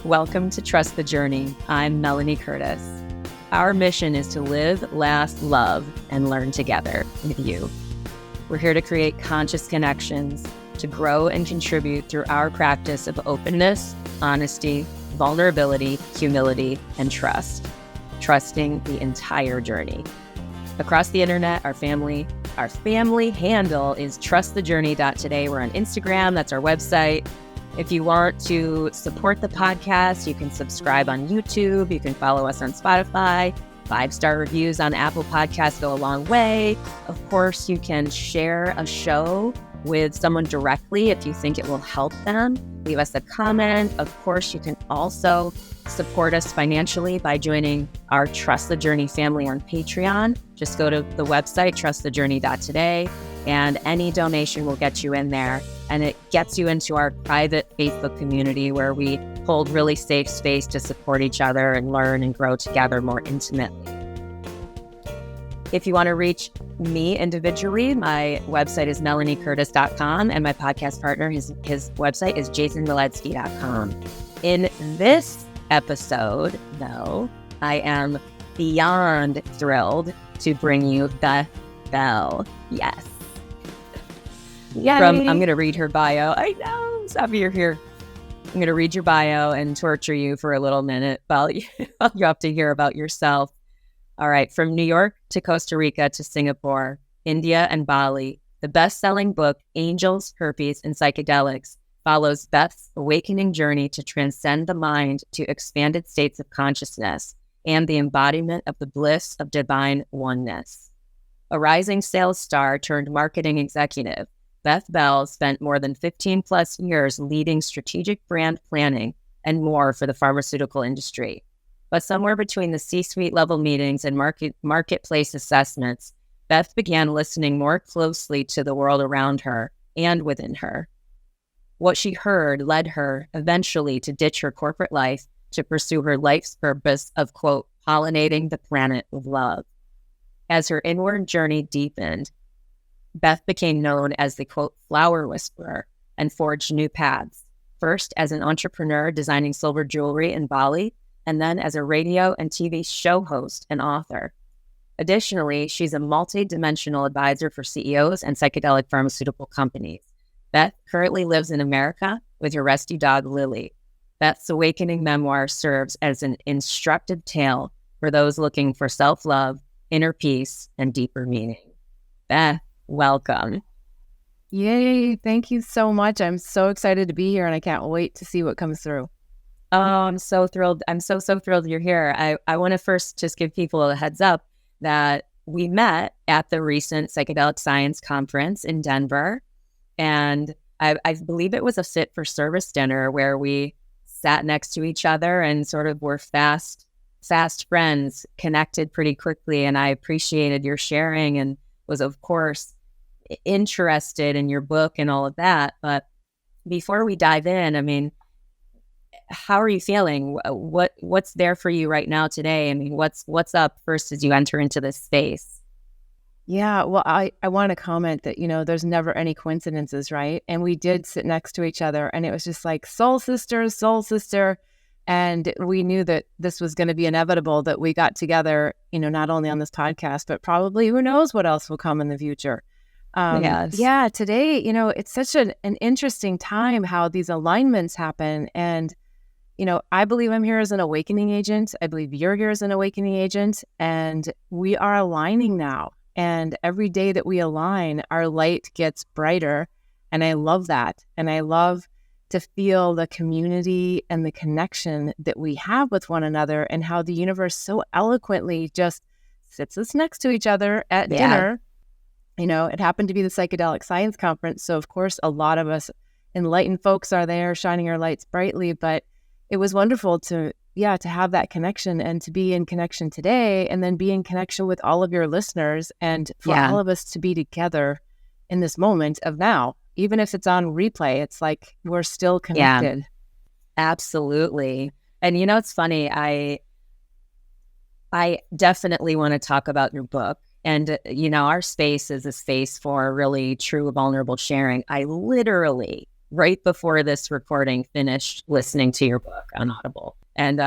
Welcome to Trust the Journey. I'm Melanie Curtis. Our mission is to live, laugh, love, and learn together with you. We're here to create conscious connections, to grow and contribute through our practice of openness, honesty, vulnerability, humility, and trust. Trusting the entire journey. Across the internet, our family handle is trustthejourney.today. We're on Instagram. That's our website. If you want to support the podcast, you can subscribe on YouTube. You can follow us on Spotify. 5-star reviews on Apple Podcasts go a long way. Of course, you can share a show with someone directly if you think it will help them. Leave us a comment. Of course, you can also support us financially by joining our Trust the Journey family on Patreon. Just go to the website, trustthejourney.today, and any donation will get you in there. And it gets you into our private Facebook community where we hold really safe space to support each other and learn and grow together more intimately. If you want to reach me individually, my website is melaniecurtis.com, and my podcast partner, his website is jasonmiletsky.com. In this episode, though, I am beyond thrilled to bring you Beth Bell. Yes. I'm going to read her bio. I know. Stop, you're here. I'm going to read your bio and torture you for a little minute while you have to hear about yourself. All right. From New York to Costa Rica to Singapore, India, and Bali, the best-selling book, Angels, Herpes, and Psychedelics, follows Beth's awakening journey to transcend the mind to expanded states of consciousness and the embodiment of the bliss of divine oneness. A rising sales star turned marketing executive, Beth Bell spent more than 15 plus years leading strategic brand planning and more for the pharmaceutical industry. But somewhere between the C-suite level meetings and marketplace assessments, Beth began listening more closely to the world around her and within her. What she heard led her eventually to ditch her corporate life to pursue her life's purpose of, quote, pollinating the planet with love. As her inward journey deepened, Beth became known as the, quote, flower whisperer and forged new paths, first as an entrepreneur designing silver jewelry in Bali, and then as a radio and TV show host and author. Additionally, she's a multi-dimensional advisor for CEOs and psychedelic pharmaceutical companies. Beth currently lives in America with her rescue dog, Lily. Beth's awakening memoir serves as an instructive tale for those looking for self-love, inner peace, and deeper meaning. Beth, welcome. Yay. Thank you so much. I'm so excited to be here and I can't wait to see what comes through. Oh, I'm so thrilled. I'm so thrilled you're here. I want to first just give people a heads up that we met at the recent Psychedelic Science Conference in Denver. And I believe it was a fit for service dinner where we sat next to each other and sort of were fast friends, connected pretty quickly. And I appreciated your sharing and was, of course, interested in your book and all of that. But before we dive in, I mean, how are you feeling? What's there for you right now today? I mean, what's up first as you enter into this space? Yeah, well, I want to comment that, there's never any coincidences, right? And we did sit next to each other and it was just like soul sister. And we knew that this was going to be inevitable, that we got together, not only on this podcast, but probably who knows what else will come in the future. Yes. Yeah, today, it's such an interesting time how these alignments happen. And, I believe I'm here as an awakening agent. I believe you're here as an awakening agent. And we are aligning now. And every day that we align, our light gets brighter. And I love that. And I love to feel the community and the connection that we have with one another and how the universe so eloquently just sits us next to each other at dinner. It happened to be the Psychedelic Science Conference. So, of course, a lot of us enlightened folks are there shining our lights brightly. But it was wonderful to have that connection and to be in connection today and then be in connection with all of your listeners and for all of us to be together in this moment of now. Even if it's on replay, it's like we're still connected. Yeah, absolutely. And it's funny, I definitely want to talk about your book. And, our space is a space for really true vulnerable sharing. I literally right before this recording, finished listening to your book on Audible. And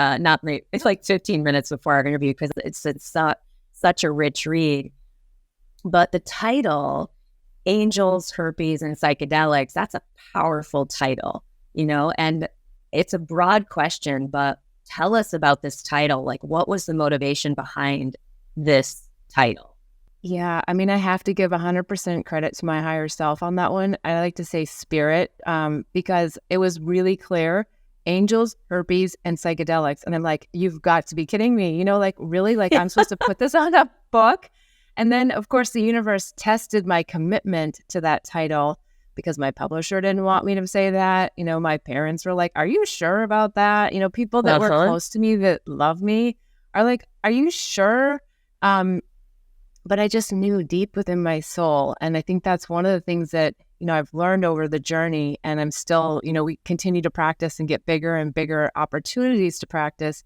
it's like 15 minutes before our interview because it's such a rich read. But the title, Angels, Herpes, and Psychedelics, that's a powerful title, and it's a broad question, but tell us about this title. Like, what was the motivation behind this title? Yeah, I mean, I have to give 100% credit to my higher self on that one. I like to say spirit, because it was really clear, angels, herpes, and psychedelics. And I'm like, you've got to be kidding me. Like, really? Like, I'm supposed to put this on a book? And then, of course, the universe tested my commitment to that title because my publisher didn't want me to say that. My parents were like, are you sure about that? People that were close to me that love me are like, are you sure? But I just knew deep within my soul. And I think that's one of the things that, I've learned over the journey. And I'm still, we continue to practice and get bigger and bigger opportunities to practice,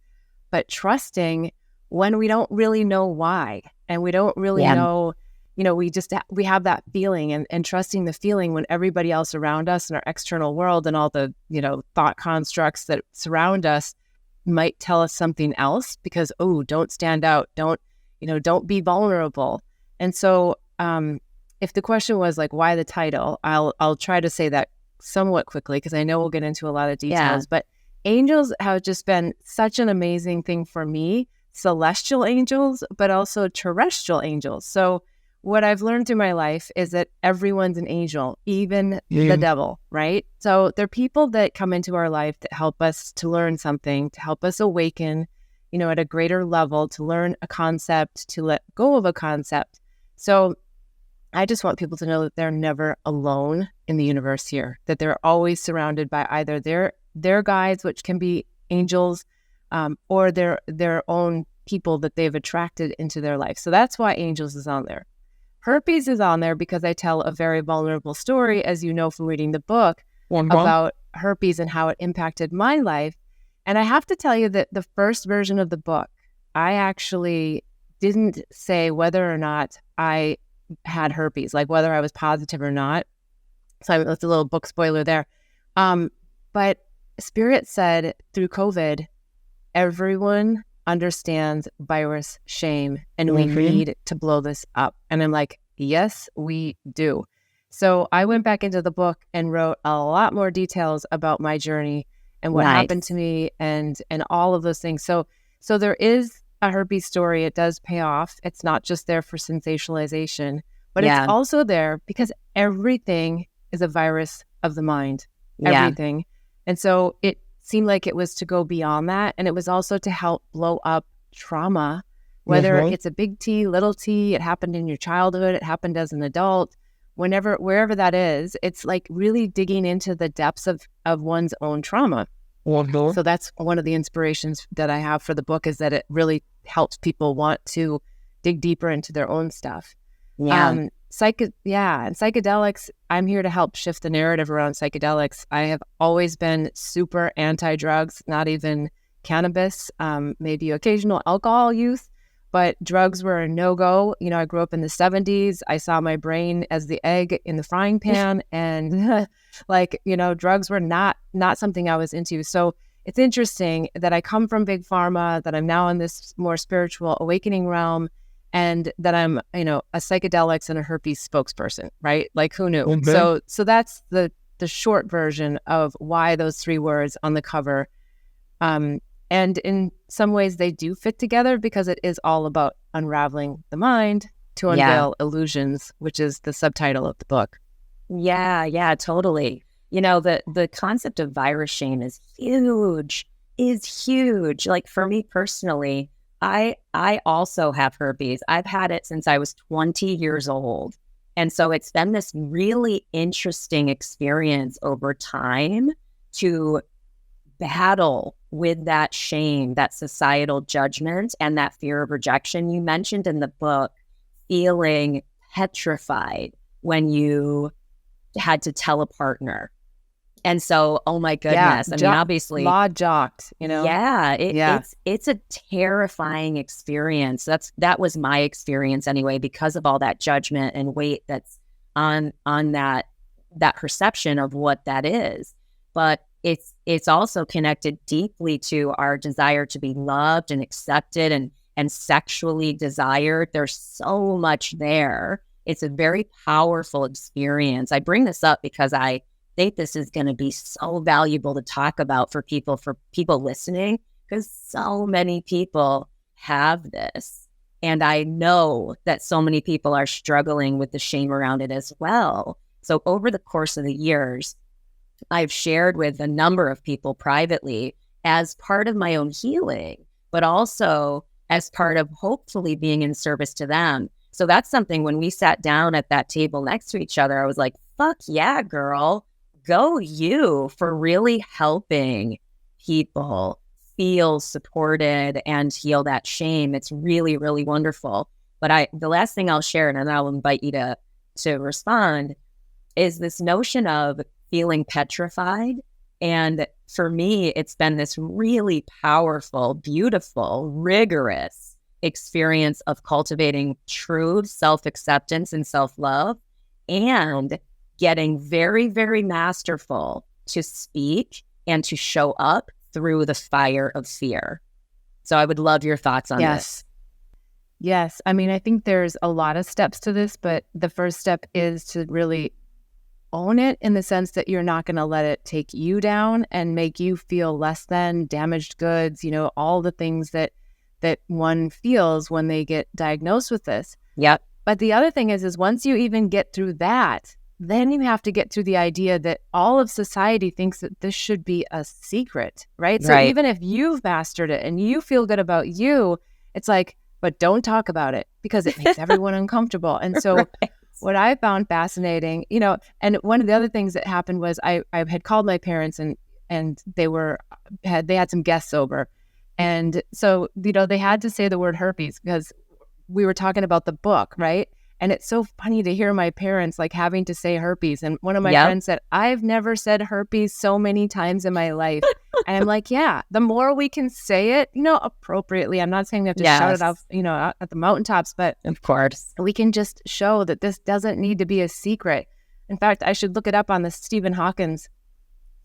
but trusting when we don't really know why. And we don't really know, we have that feeling and trusting the feeling when everybody else around us in our external world and all the, thought constructs that surround us might tell us something else because, oh, don't stand out. Don't be vulnerable. And so if the question was like, why the title, I'll try to say that somewhat quickly because I know we'll get into a lot of details, but angels have just been such an amazing thing for me. Celestial angels, but also terrestrial angels. So what I've learned through my life is that everyone's an angel, even the devil, right? So they're people that come into our life that help us to learn something, to help us awaken, at a greater level, to learn a concept, to let go of a concept. So I just want people to know that they're never alone in the universe here, that they're always surrounded by either their guides, which can be angels, or their own people that they've attracted into their life. So that's why angels is on there. Herpes is on there because I tell a very vulnerable story, as you know from reading the book, about herpes and how it impacted my life. And I have to tell you that the first version of the book, I actually didn't say whether or not I had herpes, like whether I was positive or not. So that's a little book spoiler there. But Spirit said through COVID, everyone understands virus shame and we need to blow this up. And I'm like, yes, we do. So I went back into the book and wrote a lot more details about my journey and what happened to me and all of those things. So there is a herpes story. It does pay off. It's not just there for sensationalization, but it's also there because everything is a virus of the mind, everything. And so it seemed like it was to go beyond that. And it was also to help blow up trauma, whether it's a big T, little t, it happened in your childhood, it happened as an adult, wherever that is, it's like really digging into the depths of one's own trauma. So that's one of the inspirations that I have for the book, is that it really helps people want to dig deeper into their own stuff. And psychedelics, I'm here to help shift the narrative around psychedelics. I have always been super anti-drugs, not even cannabis, maybe occasional alcohol use, but drugs were a no-go. I grew up in the 70s. I saw my brain as the egg in the frying pan and drugs were not something I was into. So it's interesting that I come from big pharma, that I'm now in this more spiritual awakening realm, and that I'm, a psychedelics and a herpes spokesperson, right? Like, who knew? Okay. So that's the short version of why those three words on the cover. And in some ways they do fit together because it is all about unraveling the mind to unveil illusions, which is the subtitle of the book. Yeah, totally. The concept of virus shame is huge. Like, for me personally, I also have herpes. I've had it since I was 20 years old. And so it's been this really interesting experience over time to battle with that shame, that societal judgment, and that fear of rejection you mentioned in the book, feeling petrified when you had to tell a partner. And so, oh my goodness. I mean, obviously law jocked, it's a terrifying experience. That was my experience anyway, because of all that judgment and weight that's on that that perception of what that is. But it's also connected deeply to our desire to be loved and accepted and sexually desired. There's so much there. It's a very powerful experience. I bring this up because I think this is going to be so valuable to talk about for people listening, because so many people have this. And I know that so many people are struggling with the shame around it as well. So over the course of the years, I've shared with a number of people privately as part of my own healing, but also as part of hopefully being in service to them. So that's something when we sat down at that table next to each other, I was like, fuck yeah, girl, go you for really helping people feel supported and heal that shame. It's really, really wonderful. But the last thing I'll share, and then I'll invite you to respond, is this notion of feeling petrified. And for me, it's been this really powerful, beautiful, rigorous experience of cultivating true self-acceptance and self-love, and getting very, very masterful to speak and to show up through the fire of fear. So I would love your thoughts on this. Yes. I mean, I think there's a lot of steps to this, but the first step is to really own it, in the sense that you're not going to let it take you down and make you feel less than, damaged goods, all the things that one feels when they get diagnosed with this. Yep. But the other thing is once you even get through that, then you have to get through the idea that all of society thinks that this should be a secret, right? So even if you've mastered it and you feel good about you, it's like, but don't talk about it because it makes everyone uncomfortable. And so what I found fascinating, and one of the other things that happened was I had called my parents and they had some guests over. And so, they had to say the word herpes because we were talking about the book, right? And it's so funny to hear my parents like having to say herpes. And one of my friends said, I've never said herpes so many times in my life. And I'm like, yeah, the more we can say it, appropriately. I'm not saying we have to shout it out, out at the mountaintops, but of course, we can just show that this doesn't need to be a secret. In fact, I should look it up on the Stephen Hawkins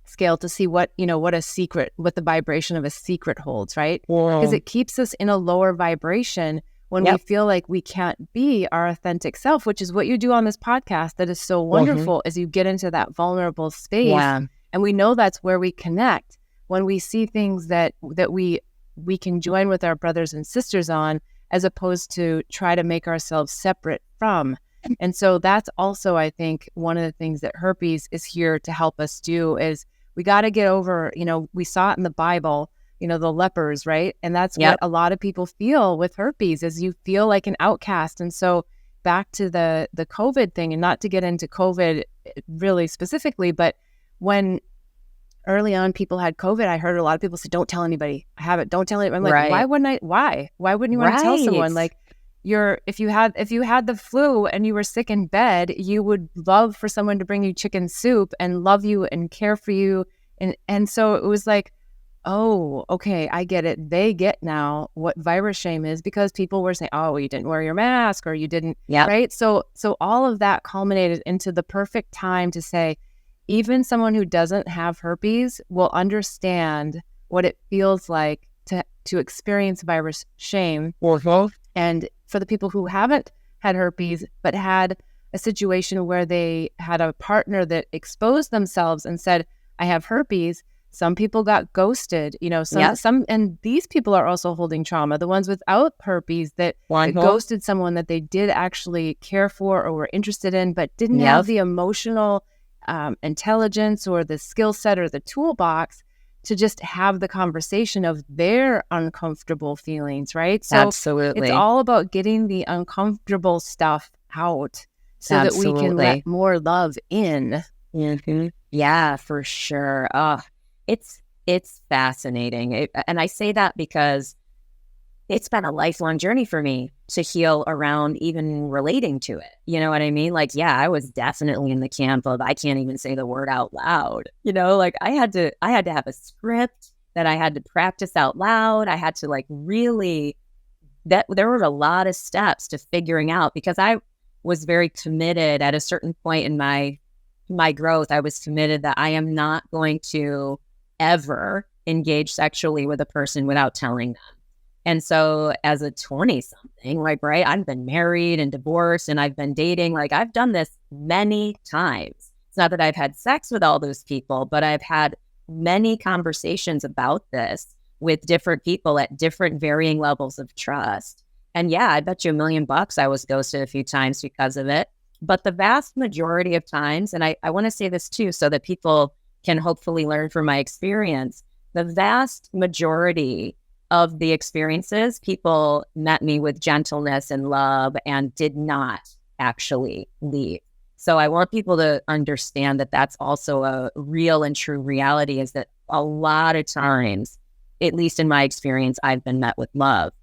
scale to see what the vibration of a secret holds, right? Because it keeps us in a lower vibration when we feel like we can't be our authentic self, which is what you do on this podcast that is so wonderful, as you get into that vulnerable space. Yeah. And we know that's where we connect when we see things that we can join with our brothers and sisters on, as opposed to try to make ourselves separate from. And so that's also, I think, one of the things that herpes is here to help us do is we got to get over, we saw it in the Bible, the lepers, right? And that's what a lot of people feel with herpes, is you feel like an outcast. And so back to the COVID thing, and not to get into COVID really specifically, but when early on people had COVID, I heard a lot of people say, don't tell anybody I have it. Don't tell anybody. I'm like, why wouldn't you want to tell someone? Like, if you had the flu and you were sick in bed, you would love for someone to bring you chicken soup and love you and care for you. And so it was like, oh, okay, I get it. They get now what virus shame is, because people were saying, oh, you didn't wear your mask, or you didn't, right? So all of that culminated into the perfect time to say, even someone who doesn't have herpes will understand what it feels like to experience virus shame. And for the people who haven't had herpes, but had a situation where they had a partner that exposed themselves and said, I have herpes, some people got ghosted, some, and these people are also holding trauma. The ones without herpes that ghosted someone that they did actually care for or were interested in, but didn't have the emotional intelligence or the skill set or the toolbox to just have the conversation of their uncomfortable feelings, right? So absolutely, it's all about getting the uncomfortable stuff out so that we can let more love in. Mm-hmm. Yeah, for sure. It's fascinating. And I say that because it's been a lifelong journey for me to heal around even relating to it. You know what I mean? Like, yeah, I was definitely in the camp of, I can't even say the word out loud. Like I had to have a script that I had to practice out loud. I had to there were a lot of steps to figuring out, because I was very committed at a certain point in my my growth, I was committed that I am not going to ever engage sexually with a person without telling them. And so as a 20 something, like, right, I've been married and divorced and I've been dating, like I've done this many times. It's not that I've had sex with all those people, but I've had many conversations about this with different people at different varying levels of trust. And yeah, I bet you $1,000,000 I was ghosted a few times because of it. But the vast majority of times, and I want to say this too, so that people can hopefully learn from my experience, the vast majority of the experiences, people met me with gentleness and love and did not actually leave. So I want people to understand that that's also a real and true reality, is that a lot of times, at least in my experience, I've been met with love.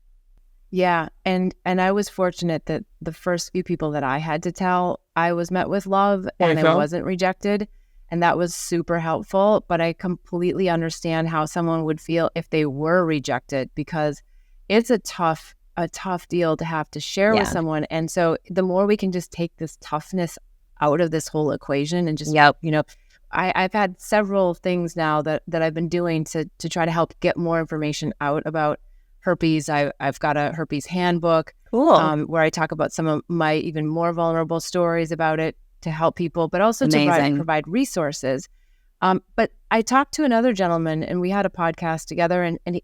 Yeah. And I was fortunate that the first few people that I had to tell, I was met with love and I wasn't rejected. And that was super helpful. But I completely understand how someone would feel if they were rejected, because it's a tough deal to have to share with someone. And so the more we can just take this toughness out of this whole equation and just, I've had several things now that I've been doing to try to help get more information out about herpes. I've got a herpes handbook where I talk about some of my even more vulnerable stories about it to help people, but also to provide resources. But I talked to another gentleman and we had a podcast together, and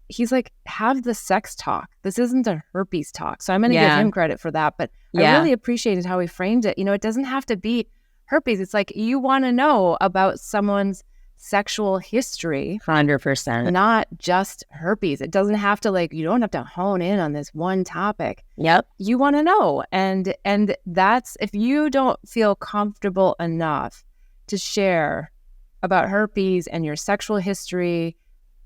he's like, have the sex talk. This isn't a herpes talk. So I'm going to give him credit for that. But I really appreciated how he framed it. It doesn't have to be herpes. It's like, you want to know about someone's sexual history. 100%. Not just herpes. It doesn't have to, you don't have to hone in on this one topic. Yep. You want to know. And that's, if you don't feel comfortable enough to share about herpes and your sexual history,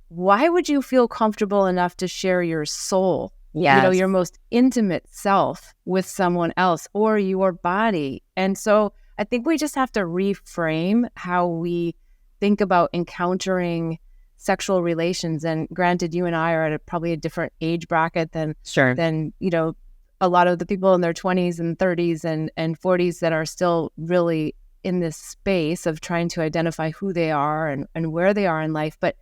why would you feel comfortable enough to share your soul, your most intimate self with someone else, or your body? And so I think we just have to reframe how we think about encountering sexual relations. And granted, you and I are at probably a different age bracket than a lot of the people in their 20s and 30s and 40s that are still really in this space of trying to identify who they are and where they are in life. But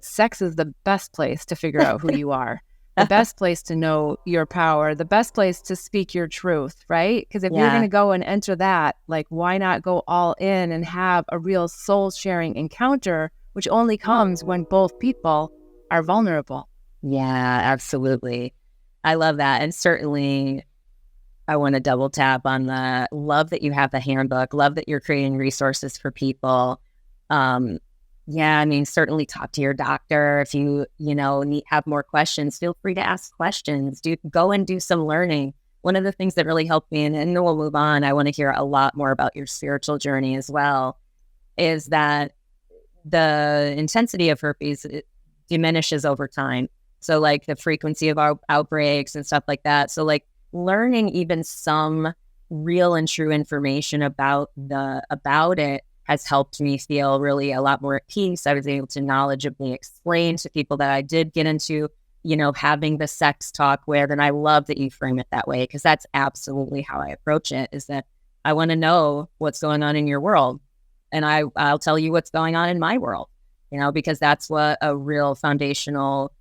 sex is the best place to figure out who you are, the best place to know your power, the best place to speak your truth, right? Because if you're going to go and enter that, why not go all in and have a real soul-sharing encounter, which only comes when both people are vulnerable. Yeah, absolutely. I love that. And certainly I want to double tap on the love that you have the handbook, love that you're creating resources for people. Certainly talk to your doctor. If you have more questions, feel free to ask questions. Go and do some learning. One of the things that really helped me, and then we'll move on, I want to hear a lot more about your spiritual journey as well, is that the intensity of herpes, it diminishes over time. So the frequency of outbreaks and stuff like that. So learning even some real and true information about it has helped me feel really a lot more at peace. I was able to knowledgeably explain to people that I did get into, having the sex talk with. And I love that you frame it that way, because that's absolutely how I approach it, is that I want to know what's going on in your world. And I'll tell you what's going on in my world, because that's what a real foundational,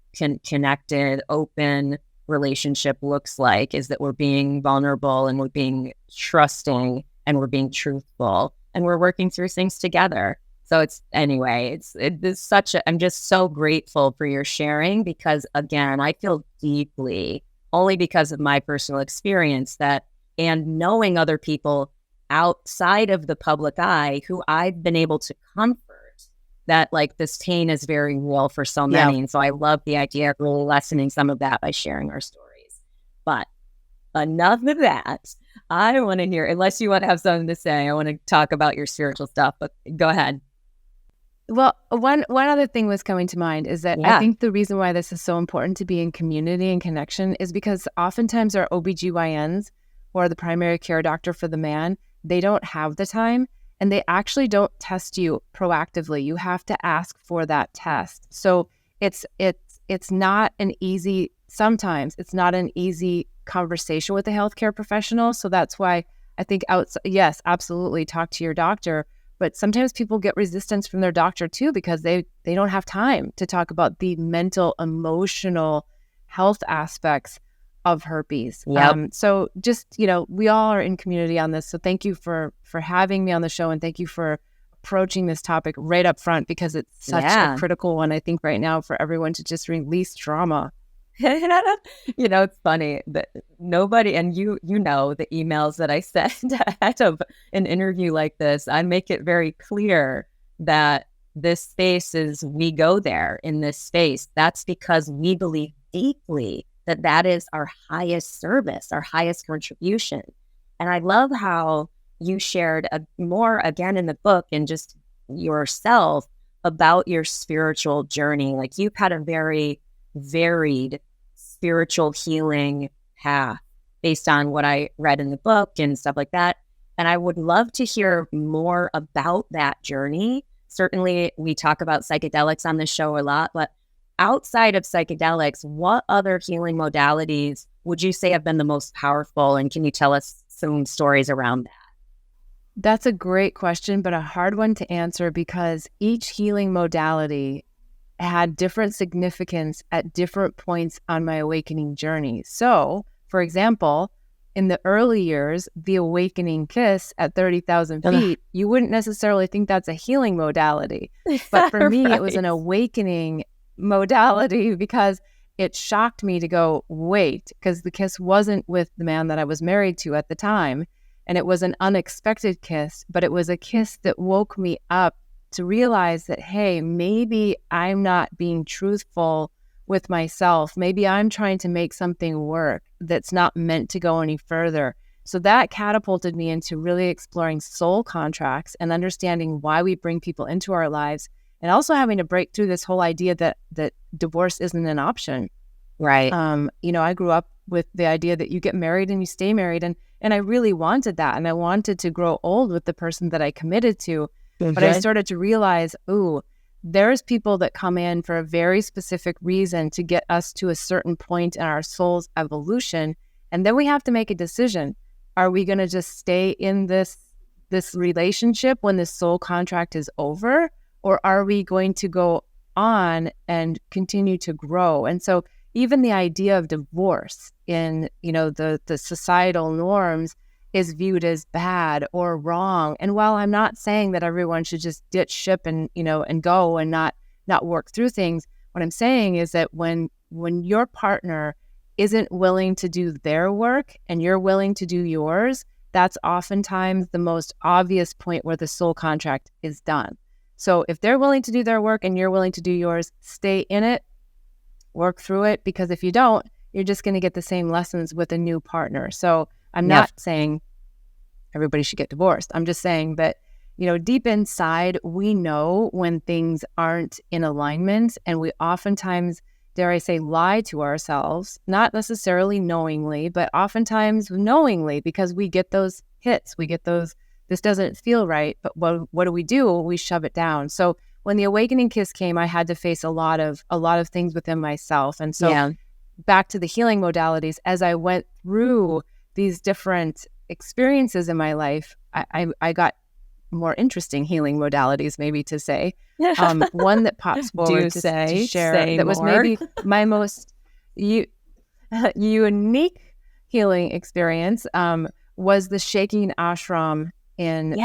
connected, open relationship looks like, is that we're being vulnerable and we're being trusting and we're being truthful and we're working through things together. So I'm just so grateful for your sharing, because again, I feel deeply, only because of my personal experience, and knowing other people outside of the public eye who I've been able to comfort, that this pain is very real for so many. Yeah. And so I love the idea of really lessening some of that by sharing our stories. But enough of that. I want to hear, unless you want to have something to say, I want to talk about your spiritual stuff, but go ahead. Well, one other thing was coming to mind is that I think the reason why this is so important to be in community and connection is because oftentimes our OBGYNs, or the primary care doctor for the man, they don't have the time, and they actually don't test you proactively. You have to ask for that test. So it's not an easy, sometimes it's not an easy conversation with a healthcare professional. So that's why I think yes, absolutely, talk to your doctor. But sometimes people get resistance from their doctor too, because they don't have time to talk about the mental, emotional health aspects of herpes. Yep. So just, we all are in community on this. So thank you for having me on the show, and thank you for approaching this topic right up front, because it's such a critical one, I think, right now, for everyone to just release trauma. It's funny that nobody, and the emails that I send ahead of an interview like this, I make it very clear that this space is, we go there in this space. That's because we believe deeply that that is our highest service, our highest contribution. And I love how you shared more again in the book, and just yourself, about your spiritual journey. Like, you've had a very varied spiritual healing path based on what I read in the book and stuff like that. And I would love to hear more about that journey. Certainly, we talk about psychedelics on this show a lot, but outside of psychedelics, what other healing modalities would you say have been the most powerful? And can you tell us some stories around that? That's a great question, but a hard one to answer, because each healing modality had different significance at different points on my awakening journey. So, for example, in the early years, the awakening kiss at 30,000 feet, you wouldn't necessarily think that's a healing modality. But for me, it was an awakening modality, because it shocked me to go, wait, because the kiss wasn't with the man that I was married to at the time. And it was an unexpected kiss, but it was a kiss that woke me up to realize that, hey, maybe I'm not being truthful with myself. Maybe I'm trying to make something work that's not meant to go any further. So that catapulted me into really exploring soul contracts and understanding why we bring people into our lives, and also having to break through this whole idea that divorce isn't an option. Right. I grew up with the idea that you get married and you stay married. And I really wanted that. And I wanted to grow old with the person that I committed to. Okay. But I started to realize, there's people that come in for a very specific reason to get us to a certain point in our soul's evolution. And then we have to make a decision. Are we going to just stay in this relationship when the soul contract is over? Or are we going to go on and continue to grow? And so even the idea of divorce in, the societal norms is viewed as bad or wrong. And while I'm not saying that everyone should just ditch ship and go and not work through things, what I'm saying is that when your partner isn't willing to do their work and you're willing to do yours, that's oftentimes the most obvious point where the soul contract is done. So if they're willing to do their work and you're willing to do yours, stay in it, work through it, because if you don't, you're just going to get the same lessons with a new partner. So I'm not saying everybody should get divorced. I'm just saying that, deep inside, we know when things aren't in alignment, and we oftentimes, dare I say, lie to ourselves, not necessarily knowingly, but oftentimes knowingly, because we get those hits, we get those, this doesn't feel right, but what do? We shove it down. So when the awakening kiss came, I had to face a lot of things within myself. And so back to the healing modalities, as I went through these different experiences in my life, I got more interesting healing modalities, maybe to say. One that pops forward to share that was maybe my most unique healing experience was the shaking ashram in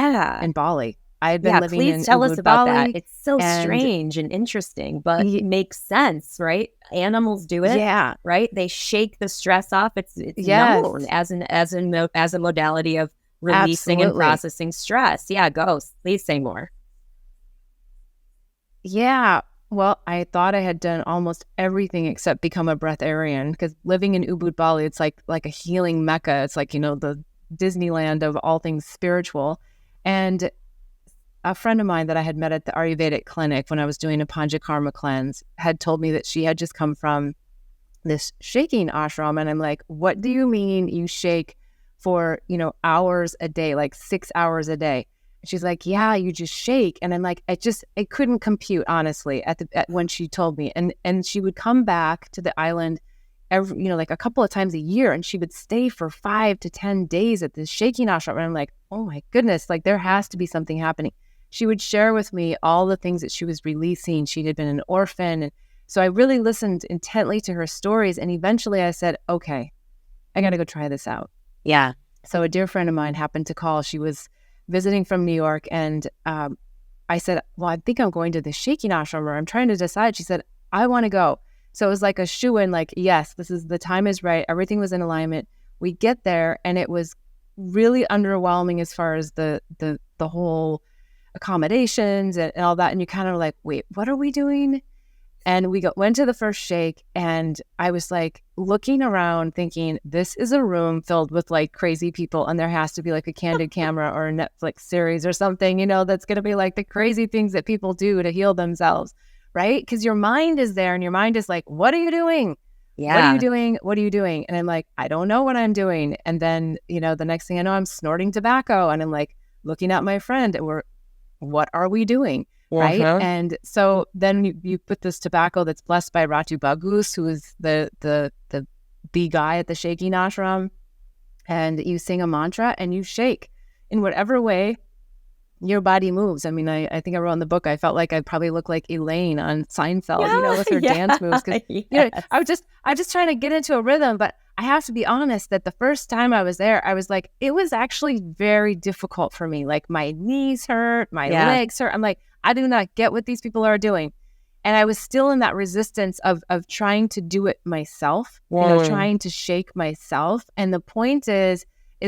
Bali. I had been living in tell us about Bali, that. It's so strange and interesting, but it makes sense, right? Animals do it, right? They shake the stress off. It's known as a modality of releasing and processing stress. Please say more. Yeah. Well, I thought I had done almost everything except become a breatharian, because living in Ubud, Bali, it's like a healing mecca. It's like, the Disneyland of all things spiritual. And a friend of mine that I had met at the Ayurvedic clinic when I was doing a Panchakarma cleanse had told me that she had just come from this shaking ashram. And I'm like, what do you mean you shake for, hours a day, like 6 hours a day? And she's like, yeah, you just shake. And I'm like, I couldn't compute, honestly, at when she told me. And she would come back to the island every, like a couple of times a year, and she would stay for 5 to 10 days at this shaking ashram. And I'm like, oh my goodness, like there has to be something happening. She would share with me all the things that she was releasing. She had been an orphan. And so I really listened intently to her stories. And eventually I said, okay, I got to go try this out. Yeah. So a dear friend of mine happened to call. She was visiting from New York. And I said, well, I think I'm going to the shaking ashram, or I'm trying to decide. She said, I want to go. So it was like a shoo-in, like, yes, the time is right. Everything was in alignment. We get there, and it was really underwhelming as far as the whole accommodations and all that. And you kind of like, wait, what are we doing? And we went to the first shake, and I was like looking around thinking, this is a room filled with like crazy people, and there has to be like a candid camera or a Netflix series or something, that's going to be like the crazy things that people do to heal themselves, right? Because your mind is there, and your mind is like, what are you doing? Yeah. What are you doing? What are you doing? And I'm like, I don't know what I'm doing. And then, the next thing I know, I'm snorting tobacco, and I'm like looking at my friend, and what are we doing? Right. And so then you put this tobacco that's blessed by Ratu Bagus, who is the guy at the shaking ashram, and you sing a mantra and you shake in whatever way your body moves. I mean, I think I wrote in the book, I felt like I'd probably look like Elaine on Seinfeld, with her dance moves. Cause I was just trying to get into a rhythm, but I have to be honest that the first time I was there, I was like, it was actually very difficult for me. Like my knees hurt, my legs hurt. I'm like, I do not get what these people are doing. And I was still in that resistance of trying to do it myself, trying to shake myself. And the point is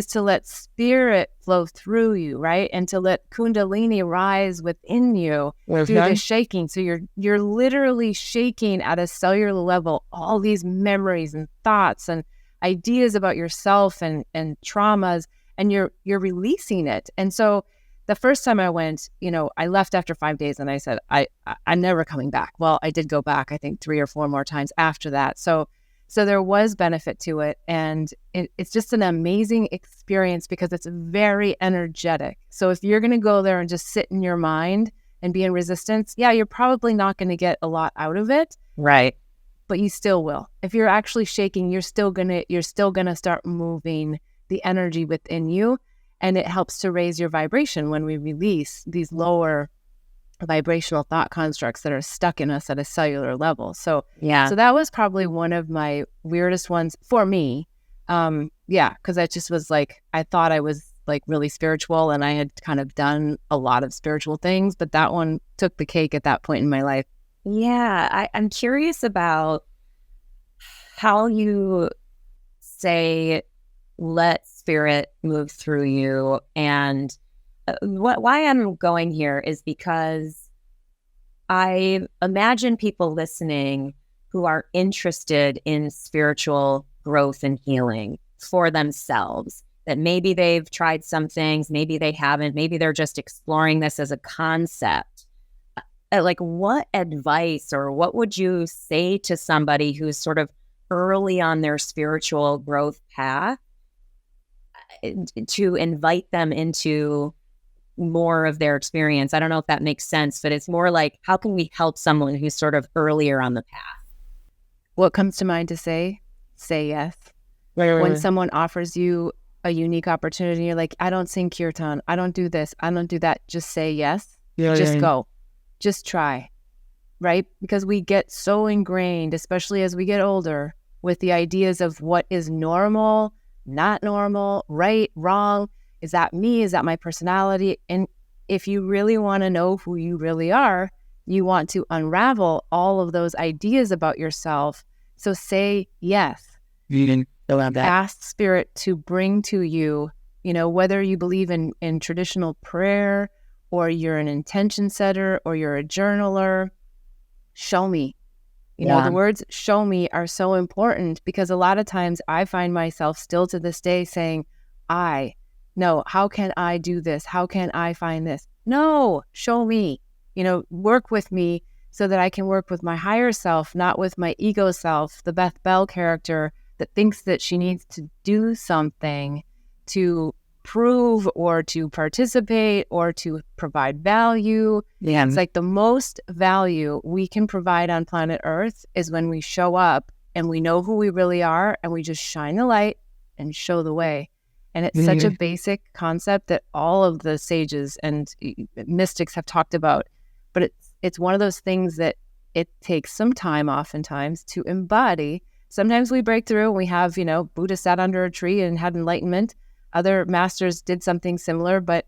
to let spirit flow through you, right? And to let Kundalini rise within you through the shaking. So you're literally shaking at a cellular level, all these memories and thoughts and ideas about yourself and traumas, and you're releasing it. And so the first time I went, I left after 5 days, and I said, I'm never coming back. Well, I did go back, I think 3 or 4 more times after that. So there was benefit to it. And it's just an amazing experience because it's very energetic. So if you're going to go there and just sit in your mind and be in resistance, you're probably not going to get a lot out of it. Right. But you still will. If you're actually shaking, you're still gonna start moving the energy within you. And it helps to raise your vibration when we release these lower vibrational thought constructs that are stuck in us at a cellular level. So that was probably one of my weirdest ones for me. Because I just was like, I thought I was like really spiritual, and I had kind of done a lot of spiritual things, but that one took the cake at that point in my life. Yeah, I'm curious about how you say, let spirit move through you. And why I'm going here is because I imagine people listening who are interested in spiritual growth and healing for themselves, that maybe they've tried some things, maybe they haven't, maybe they're just exploring this as a concept. Like, what advice or what would you say to somebody who's sort of early on their spiritual growth path to invite them into more of their experience? I don't know if that makes sense, but it's more like, how can we help someone who's sort of earlier on the path? What comes to mind to say yes. When someone offers you a unique opportunity, you're like, I don't sing kirtan, I don't do this, I don't do that. Just say yes. Go. Just try, right? Because we get so ingrained, especially as we get older, with the ideas of what is normal, not normal, right, wrong. Is that me? Is that my personality? And if you really want to know who you really are, you want to unravel all of those ideas about yourself. So say yes. Ask spirit to bring to you, whether you believe in traditional prayer, or you're an intention setter, or you're a journaler, show me. The words show me are so important, because a lot of times I find myself still to this day saying, no, how can I do this? How can I find this? No, show me, work with me so that I can work with my higher self, not with my ego self, the Beth Bell character that thinks that she needs to do something to prove or to participate or to provide value. It's like the most value we can provide on planet Earth is when we show up and we know who we really are, and we just shine the light and show the way. And it's such a basic concept that all of the sages and mystics have talked about, but it's one of those things that it takes some time oftentimes to embody. Sometimes we break through and we have, Buddha sat under a tree and had enlightenment. Other masters did something similar, but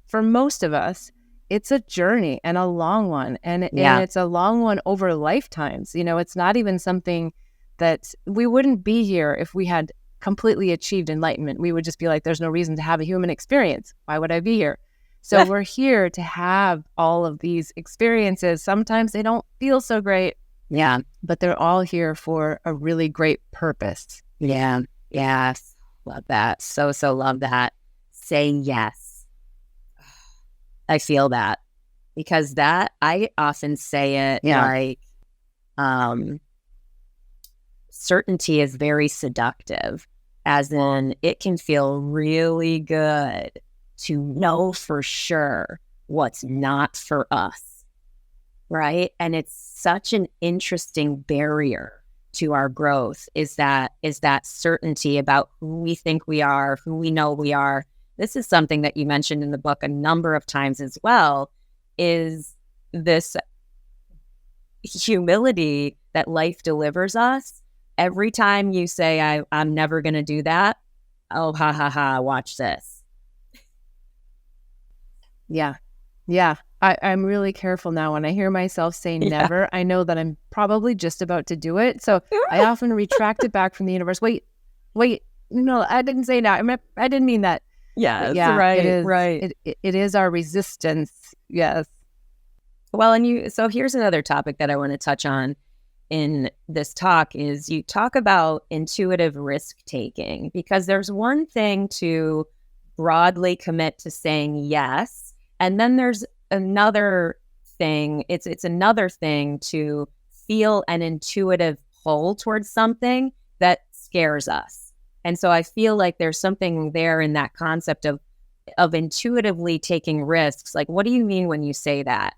for most of us, it's a journey and a long one. And it's a long one over lifetimes. It's not even something that we wouldn't be here if we had completely achieved enlightenment. We would just be like, there's no reason to have a human experience. Why would I be here? So we're here to have all of these experiences. Sometimes they don't feel so great. Yeah. But they're all here for a really great purpose. Yeah. Yes. Love that. So love that. Say yes. I feel that, because that, I often say it like, certainty is very seductive, as in it can feel really good to know for sure what's not for us, right? And it's such an interesting barrier to our growth, is that certainty about who we think we are, who we know we are. This is something that you mentioned in the book a number of times as well, is this humility that life delivers us. Every time you say, I'm never going to do that, oh, ha, ha, ha, watch this. Yeah. I'm really careful now. When I hear myself say never, I know that I'm probably just about to do it. So I often retract it back from the universe. Wait, no, I didn't say that. I didn't mean that. Yes, right. Right. It is our resistance. Yes. Well, so here's another topic that I want to touch on in this talk, is you talk about intuitive risk taking, because there's one thing to broadly commit to saying yes, and then there's another thing. It's another thing to feel an intuitive pull towards something that scares us. And so I feel like there's something there in that concept of intuitively taking risks. Like, what do you mean when you say that?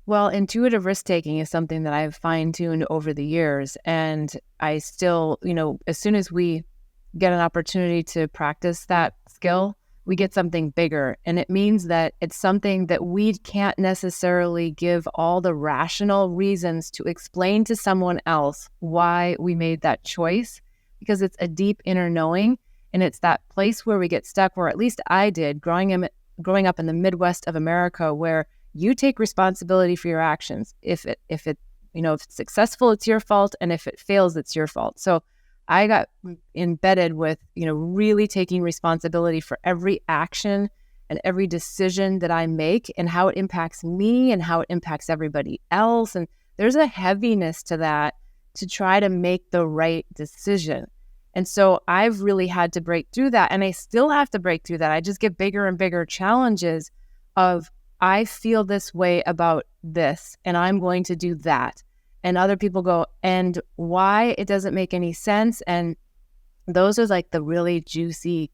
Well, intuitive risk-taking is something that I've fine-tuned over the years. And I still, as soon as we get an opportunity to practice that skill, we get something bigger. And it means that it's something that we can't necessarily give all the rational reasons to explain to someone else why we made that choice, because it's a deep inner knowing. And it's that place where we get stuck, where at least I did growing up in the Midwest of America, where you take responsibility for your actions. If it's successful, it's your fault. And if it fails, it's your fault. So I got embedded with, really taking responsibility for every action and every decision that I make, and how it impacts me and how it impacts everybody else. And there's a heaviness to that, to try to make the right decision. And so I've really had to break through that. And I still have to break through that. I just get bigger and bigger challenges of, I feel this way about this, and I'm going to do that. And other people go, and why? It doesn't make any sense. And those are like the really juicy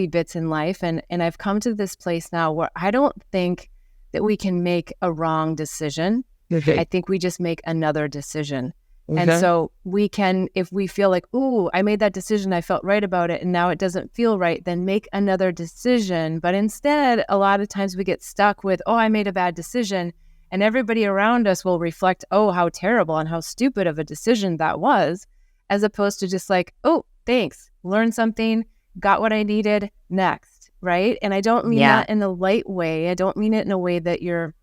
bits in life. And I've come to this place now where I don't think that we can make a wrong decision. I think we just make another decision. And so we can, if we feel like, ooh, I made that decision, I felt right about it, and now it doesn't feel right, then make another decision. But instead, a lot of times we get stuck with, oh, I made a bad decision. And everybody around us will reflect, oh, how terrible and how stupid of a decision that was, as opposed to just like, oh, thanks, learned something, got what I needed, next, right? And I don't mean that in a light way. I don't mean it in a way that you're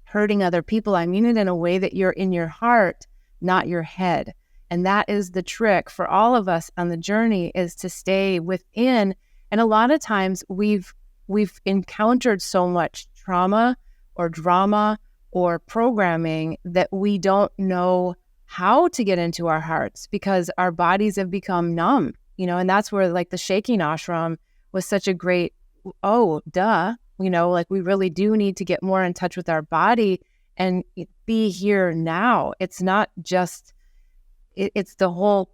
hurting other people. I mean it in a way that you're in your heart, not your head. And that is the trick for all of us on the journey, is to stay within. And a lot of times we've encountered so much trauma or drama or programming that we don't know how to get into our hearts, because our bodies have become numb, and that's where like the shaking ashram was such a great, oh, duh, like we really do need to get more in touch with our body and be here now. It's not just, it's the whole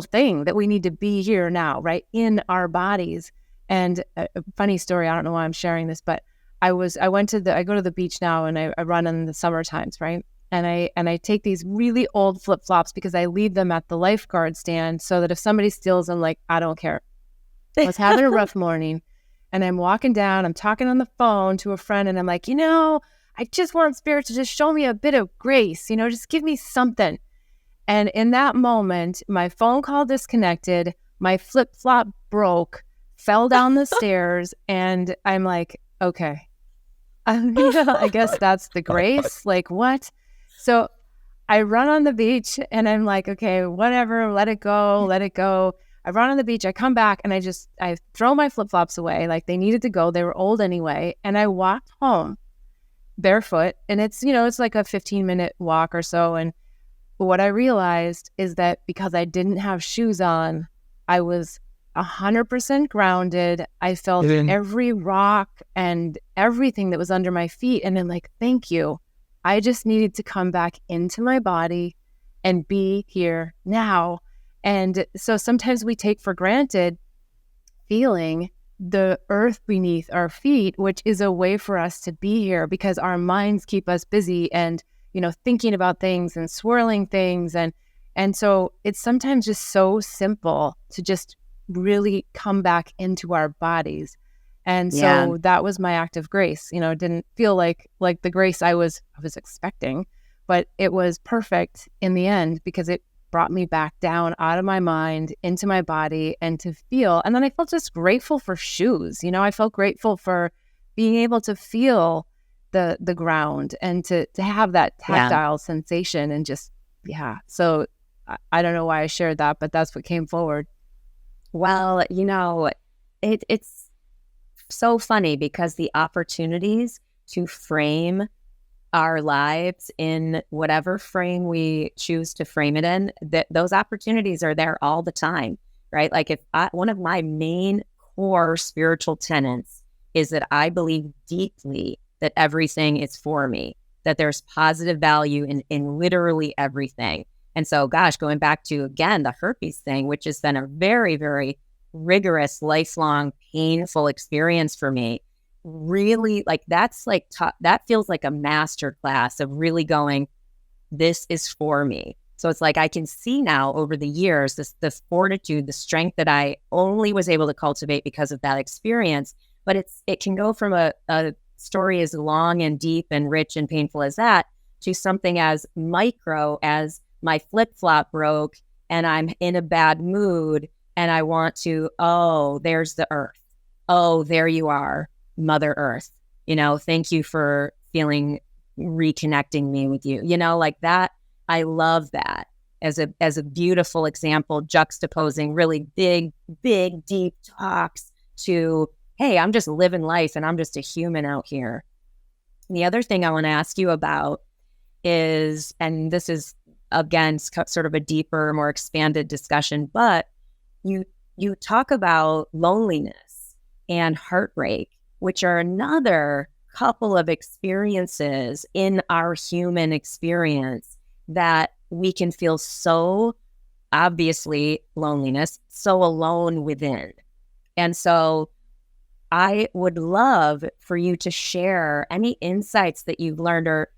thing that we need to be here now, right? In our bodies. And a funny story, I don't know why I'm sharing this, but I go to the beach now, and I run in the summer times, right? and I take these really old flip-flops because I leave them at the lifeguard stand so that if somebody steals them, like, I don't care. I was having a rough morning, and I'm walking down, I'm talking on the phone to a friend, and I'm like, I just want Spirit to just show me a bit of grace, just give me something. And in that moment, my phone call disconnected, my flip-flop broke, fell down the stairs, and I'm like, okay, I guess that's the grace. Like, what? So I run on the beach, and I'm like, okay, whatever, let it go, let it go. I run on the beach, I come back, and I throw my flip-flops away. Like, they needed to go. They were old anyway. And I walked home barefoot, and it's like a 15-minute walk or so. And what I realized is that because I didn't have shoes on, I was 100% grounded. I felt every rock and everything that was under my feet. And I'm like, thank you. I just needed to come back into my body and be here now. And so sometimes we take for granted feeling the earth beneath our feet, which is a way for us to be here because our minds keep us busy and, thinking about things and swirling things. And so it's sometimes just so simple to just really come back into our bodies. And so that was my act of grace. It didn't feel like the grace I was expecting, but it was perfect in the end because it brought me back down out of my mind into my body and to feel. And then I felt just grateful for shoes. I felt grateful for being able to feel the ground and to have that tactile sensation and just, So I don't know why I shared that, but that's what came forward. Well, it's so funny because the opportunities to frame our lives in whatever frame we choose to frame it in, that those opportunities are there all the time, right? Like one of my main core spiritual tenets is that I believe deeply that everything is for me, that there's positive value in literally everything. And so, gosh, going back to, again, the herpes thing, which has been a very, very rigorous, lifelong, painful experience for me, really, that feels like a master class of really going, this is for me. So it's like I can see now over the years, this fortitude, the strength that I only was able to cultivate because of that experience. But it can go from a story as long and deep and rich and painful as that to something as micro as my flip-flop broke and I'm in a bad mood and I want to, there's the earth. Oh, there you are, Mother Earth. Thank you for reconnecting me with you. Like that. I love that as a beautiful example, juxtaposing really big, deep talks to, hey, I'm just living life and I'm just a human out here. And the other thing I want to ask you about is, and this is, again, sort of a deeper, more expanded discussion, but you talk about loneliness and heartbreak, which are another couple of experiences in our human experience that we can feel so obviously loneliness, so alone within. And so I would love for you to share any insights that you've learned or,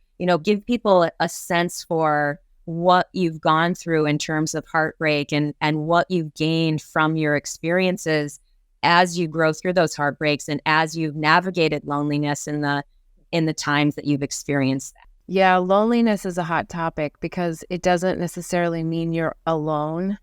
give people a sense for what you've gone through in terms of heartbreak and what you've gained from your experiences as you grow through those heartbreaks and as you've navigated loneliness in the times that you've experienced that. Yeah, loneliness is a hot topic because it doesn't necessarily mean you're alone.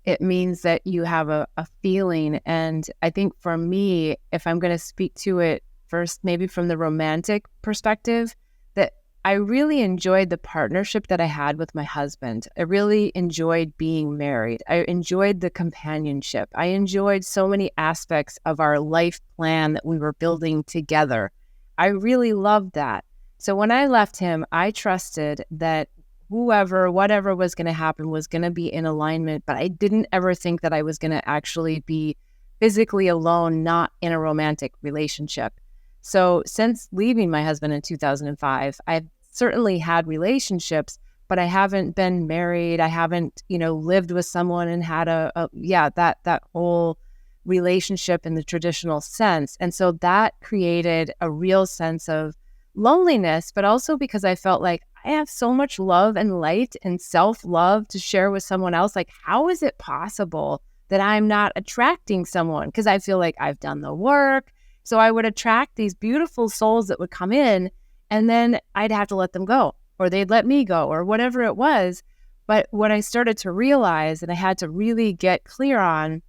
It means that you have a feeling. And I think for me, if I'm going to speak to it first, maybe from the romantic perspective, that I really enjoyed the partnership that I had with my husband. I really enjoyed being married. I enjoyed the companionship. I enjoyed so many aspects of our life plan that we were building together. I really loved that. So when I left him, I trusted that whatever was going to happen was going to be in alignment, but I didn't ever think that I was going to actually be physically alone, not in a romantic relationship. So since leaving my husband in 2005, I've certainly had relationships, but I haven't been married. I haven't, lived with someone and had that whole relationship in the traditional sense. And so that created a real sense of loneliness, but also because I felt like I have so much love and light and self-love to share with someone else. Like, how is it possible that I'm not attracting someone? Because I feel like I've done the work. So I would attract these beautiful souls that would come in, and then I'd have to let them go, or they'd let me go, or whatever it was. But what I started to realize, and I had to really get clear on,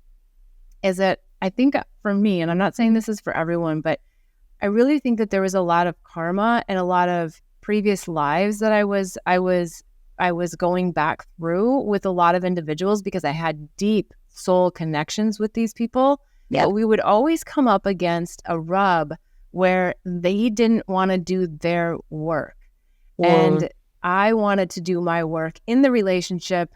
is that I think for me, and I'm not saying this is for everyone, but I really think that there was a lot of karma and a lot of previous lives that I was going back through with a lot of individuals, because I had deep soul connections with these people. Yep. But we would always come up against a rub where they didn't want to do their work. And I wanted to do my work in the relationship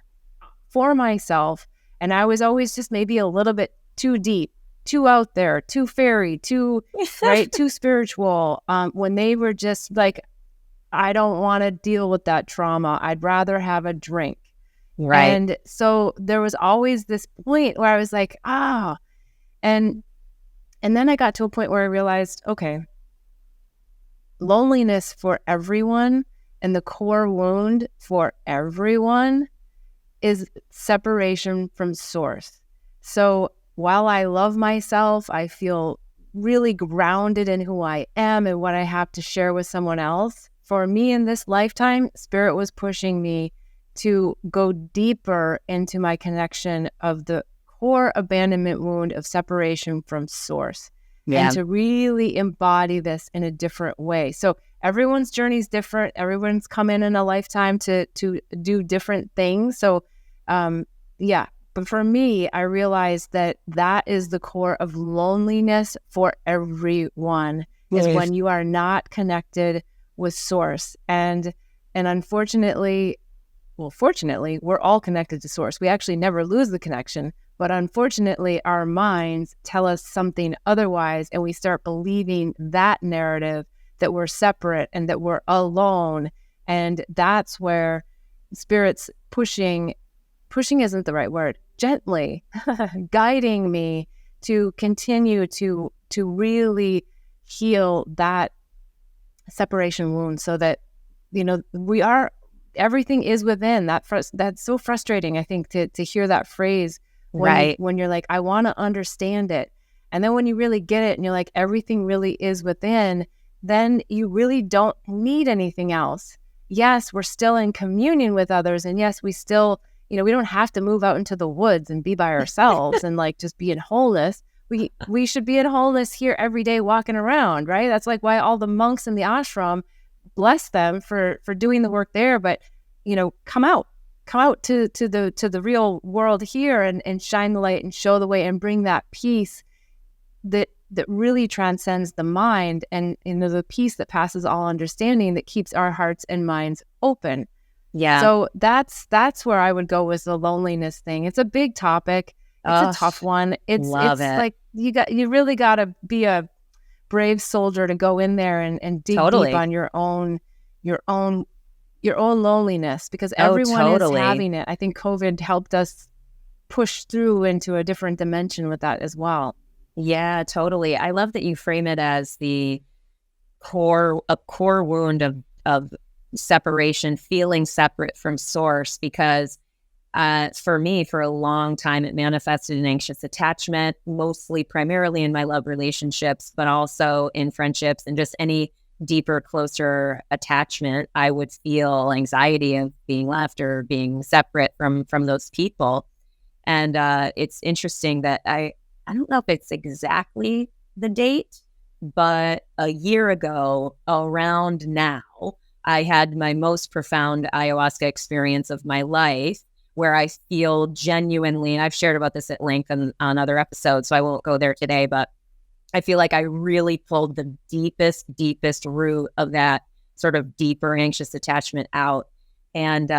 for myself. And I was always just maybe a little bit too deep, too out there, too fairy, too, right, too spiritual. When they were just like, I don't want to deal with that trauma. I'd rather have a drink. Right. And so there was always this point where I was like, and then I got to a point where I realized, okay, loneliness for everyone and the core wound for everyone is separation from source. So while I love myself, I feel really grounded in who I am and what I have to share with someone else. For me in this lifetime, Spirit was pushing me to go deeper into my connection of the core abandonment wound of separation from source. Yeah. And to really embody this in a different way. So everyone's journey is different. Everyone's come in a lifetime to do different things. So, But for me, I realized that is the core of loneliness for everyone, is when you are not connected with source. And unfortunately, fortunately, we're all connected to source. We actually never lose the connection. But unfortunately, our minds tell us something otherwise, and we start believing that narrative that we're separate and that we're alone. And that's where Spirit's pushing isn't the right word, gently guiding me to continue to really heal that separation wound, so that, everything is within. That's so frustrating, I think, to hear that phrase when you're like, I want to understand it. And then when you really get it and you're like, everything really is within, then you really don't need anything else. Yes, we're still in communion with others. And yes, we still, we don't have to move out into the woods and be by ourselves and like just be in wholeness. We should be in wholeness here every day walking around, right? That's like why all the monks in the ashram, bless them for doing the work there, but come out to the real world here and shine the light and show the way and bring that peace that really transcends the mind, and the peace that passes all understanding, that keeps our hearts and minds open. Yeah. So that's where I would go with the loneliness thing. It's a big topic. It's a tough one. It's like you really got to be a brave soldier to go in there and dig deep on your own loneliness, because everyone is having it. I think COVID helped us push through into a different dimension with that as well. Yeah, totally. I love that you frame it as a core wound of separation, feeling separate from source, because for me, for a long time, it manifested in anxious attachment, primarily in my love relationships, but also in friendships and just any deeper, closer attachment. I would feel anxiety of being left or being separate from those people. And it's interesting that I don't know if it's exactly the date, but a year ago around now, I had my most profound ayahuasca experience of my life, where I feel genuinely, and I've shared about this at length on other episodes, so I won't go there today, but I feel like I really pulled the deepest root of that sort of deeper anxious attachment out, and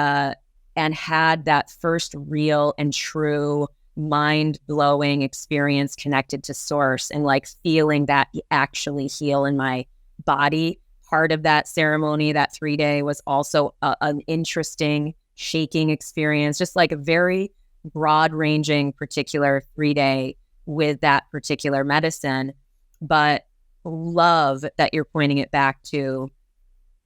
had that first real and true mind-blowing experience connected to source, and like feeling that actually heal in my body. Part of that ceremony, that 3-day, was also an interesting shaking experience, just like a very broad-ranging particular 3-day with that particular medicine. But love that you're pointing it back to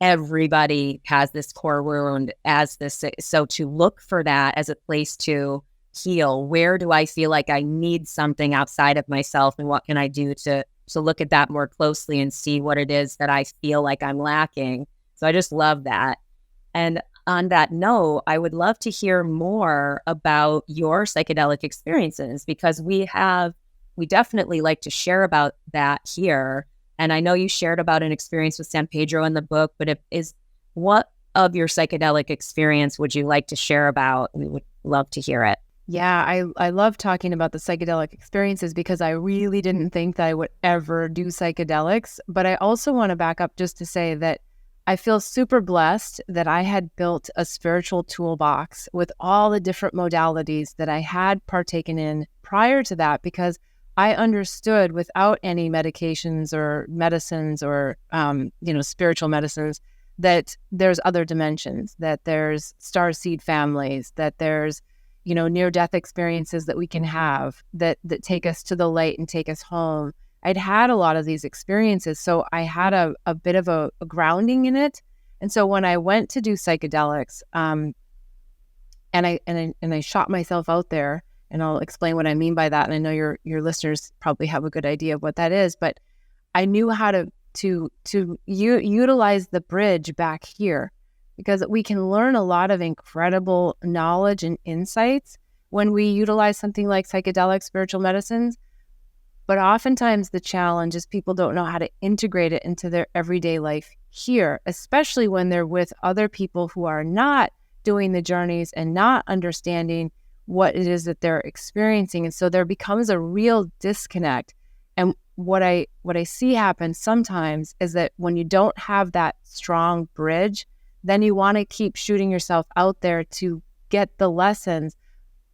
everybody has this core wound as this. So to look for that as a place to heal, where do I feel like I need something outside of myself, and what can I do to look at that more closely and see what it is that I feel like I'm lacking. So I just love that. And on that note, I would love to hear more about your psychedelic experiences, because we definitely like to share about that here. And I know you shared about an experience with San Pedro in the book, but what of your psychedelic experience would you like to share about? We would love to hear it. Yeah, I love talking about the psychedelic experiences because I really didn't think that I would ever do psychedelics. But I also want to back up just to say that I feel super blessed that I had built a spiritual toolbox with all the different modalities that I had partaken in prior to that, because I understood without any medications or medicines or, spiritual medicines, that there's other dimensions, that there's starseed families, that there's near-death experiences that we can have that take us to the light and take us home. I'd had a lot of these experiences, so I had a bit of a grounding in it. And so when I went to do psychedelics, and I shot myself out there, and I'll explain what I mean by that. And I know your listeners probably have a good idea of what that is, but I knew how to utilize the bridge back here, because we can learn a lot of incredible knowledge and insights when we utilize something like psychedelic spiritual medicines. But oftentimes the challenge is people don't know how to integrate it into their everyday life here, especially when they're with other people who are not doing the journeys and not understanding what it is that they're experiencing. And so there becomes a real disconnect. And what I see happen sometimes is that when you don't have that strong bridge, then you want to keep shooting yourself out there to get the lessons.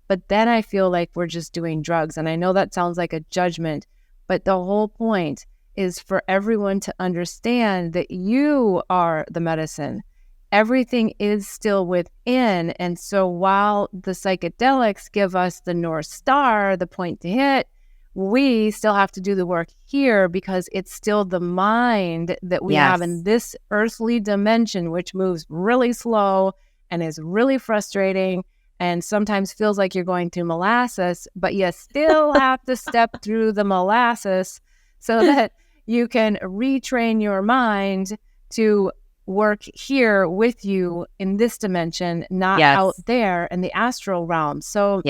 But then I feel like we're just doing drugs. And I know that sounds like a judgment, but the whole point is for everyone to understand that you are the medicine. Everything is still within. And so while the psychedelics give us the North Star, the point to hit, we still have to do the work here, because it's still the mind that we have in this earthly dimension, which moves really slow and is really frustrating and sometimes feels like you're going through molasses, but you still have to step through the molasses so that you can retrain your mind to work here with you in this dimension, not out there in the astral realm. So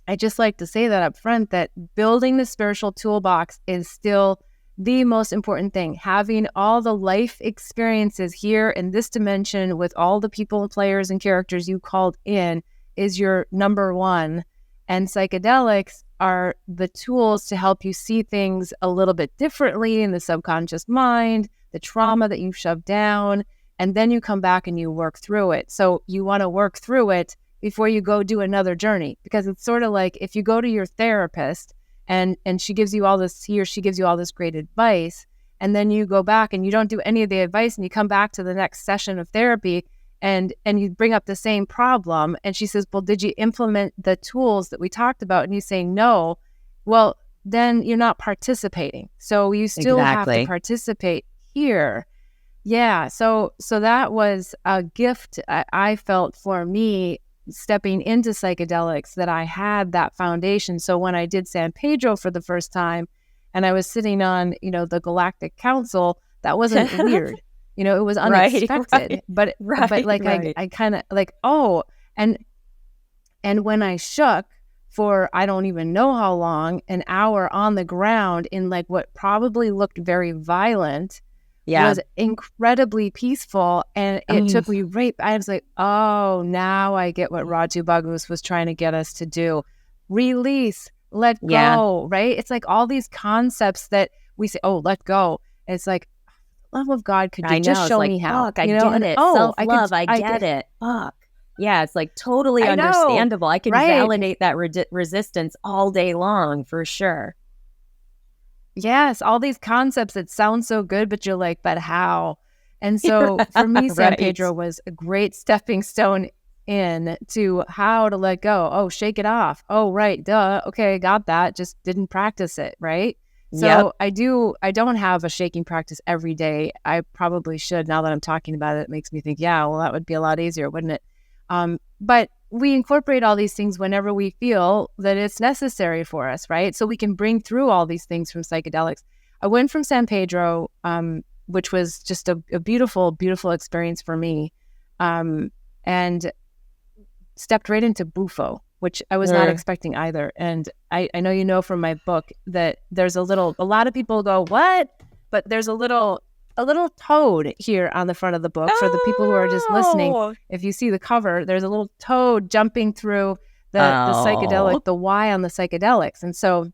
I just like to say that up front, that building the spiritual toolbox is still the most important thing. Having all the life experiences here in this dimension with all the people, players, and characters you called in is your number one. And psychedelics are the tools to help you see things a little bit differently in the subconscious mind, the trauma that you've shoved down, and then you come back and you work through it. So you want to work through it before you go do another journey, because it's sort of like if you go to your therapist and she gives you all this, he or she gives you all this great advice, and then you go back and you don't do any of the advice, and you come back to the next session of therapy and you bring up the same problem, and she says, well, did you implement the tools that we talked about? And you say no. Well, then you're not participating. So you still have to participate here. Yeah. So that was a gift I felt for me stepping into psychedelics, that I had that foundation. So when I did San Pedro for the first time and I was sitting on, the Galactic Council, that wasn't weird. It was unexpected, but I kind of like, and when I shook for, I don't even know how long, an hour on the ground in like what probably looked very violent, was incredibly peaceful. And it took me I was like, oh, now I get what Raju Bagus was trying to get us to do. Release, let go, right? It's like all these concepts that we say, oh, let go. It's like, love of God, could you just show me how? Fuck, I get it. Self-love, I get it. Fuck. Yeah, it's like totally understandable. I can validate that resistance all day long, for sure. Yes, all these concepts that sound so good, but you're like, but how? And so for me, San Pedro was a great stepping stone in to how to let go. Oh, shake it off. Oh, right. Duh. Okay, got that. Just didn't practice it, right? So I don't have a shaking practice every day. I probably should. Now that I'm talking about it, it makes me think, yeah, well, that would be a lot easier, wouldn't it? But we incorporate all these things whenever we feel that it's necessary for us, right? So we can bring through all these things from psychedelics. I went from San Pedro, which was just a beautiful, beautiful experience for me, and stepped right into Bufo, which I was not expecting either. And I know you know from my book that there's a lot of people go, what? But there's a little toad here on the front of the book. For the people who are just listening, if you see the cover, there's a little toad jumping through the psychedelic, the Y on the psychedelics. And so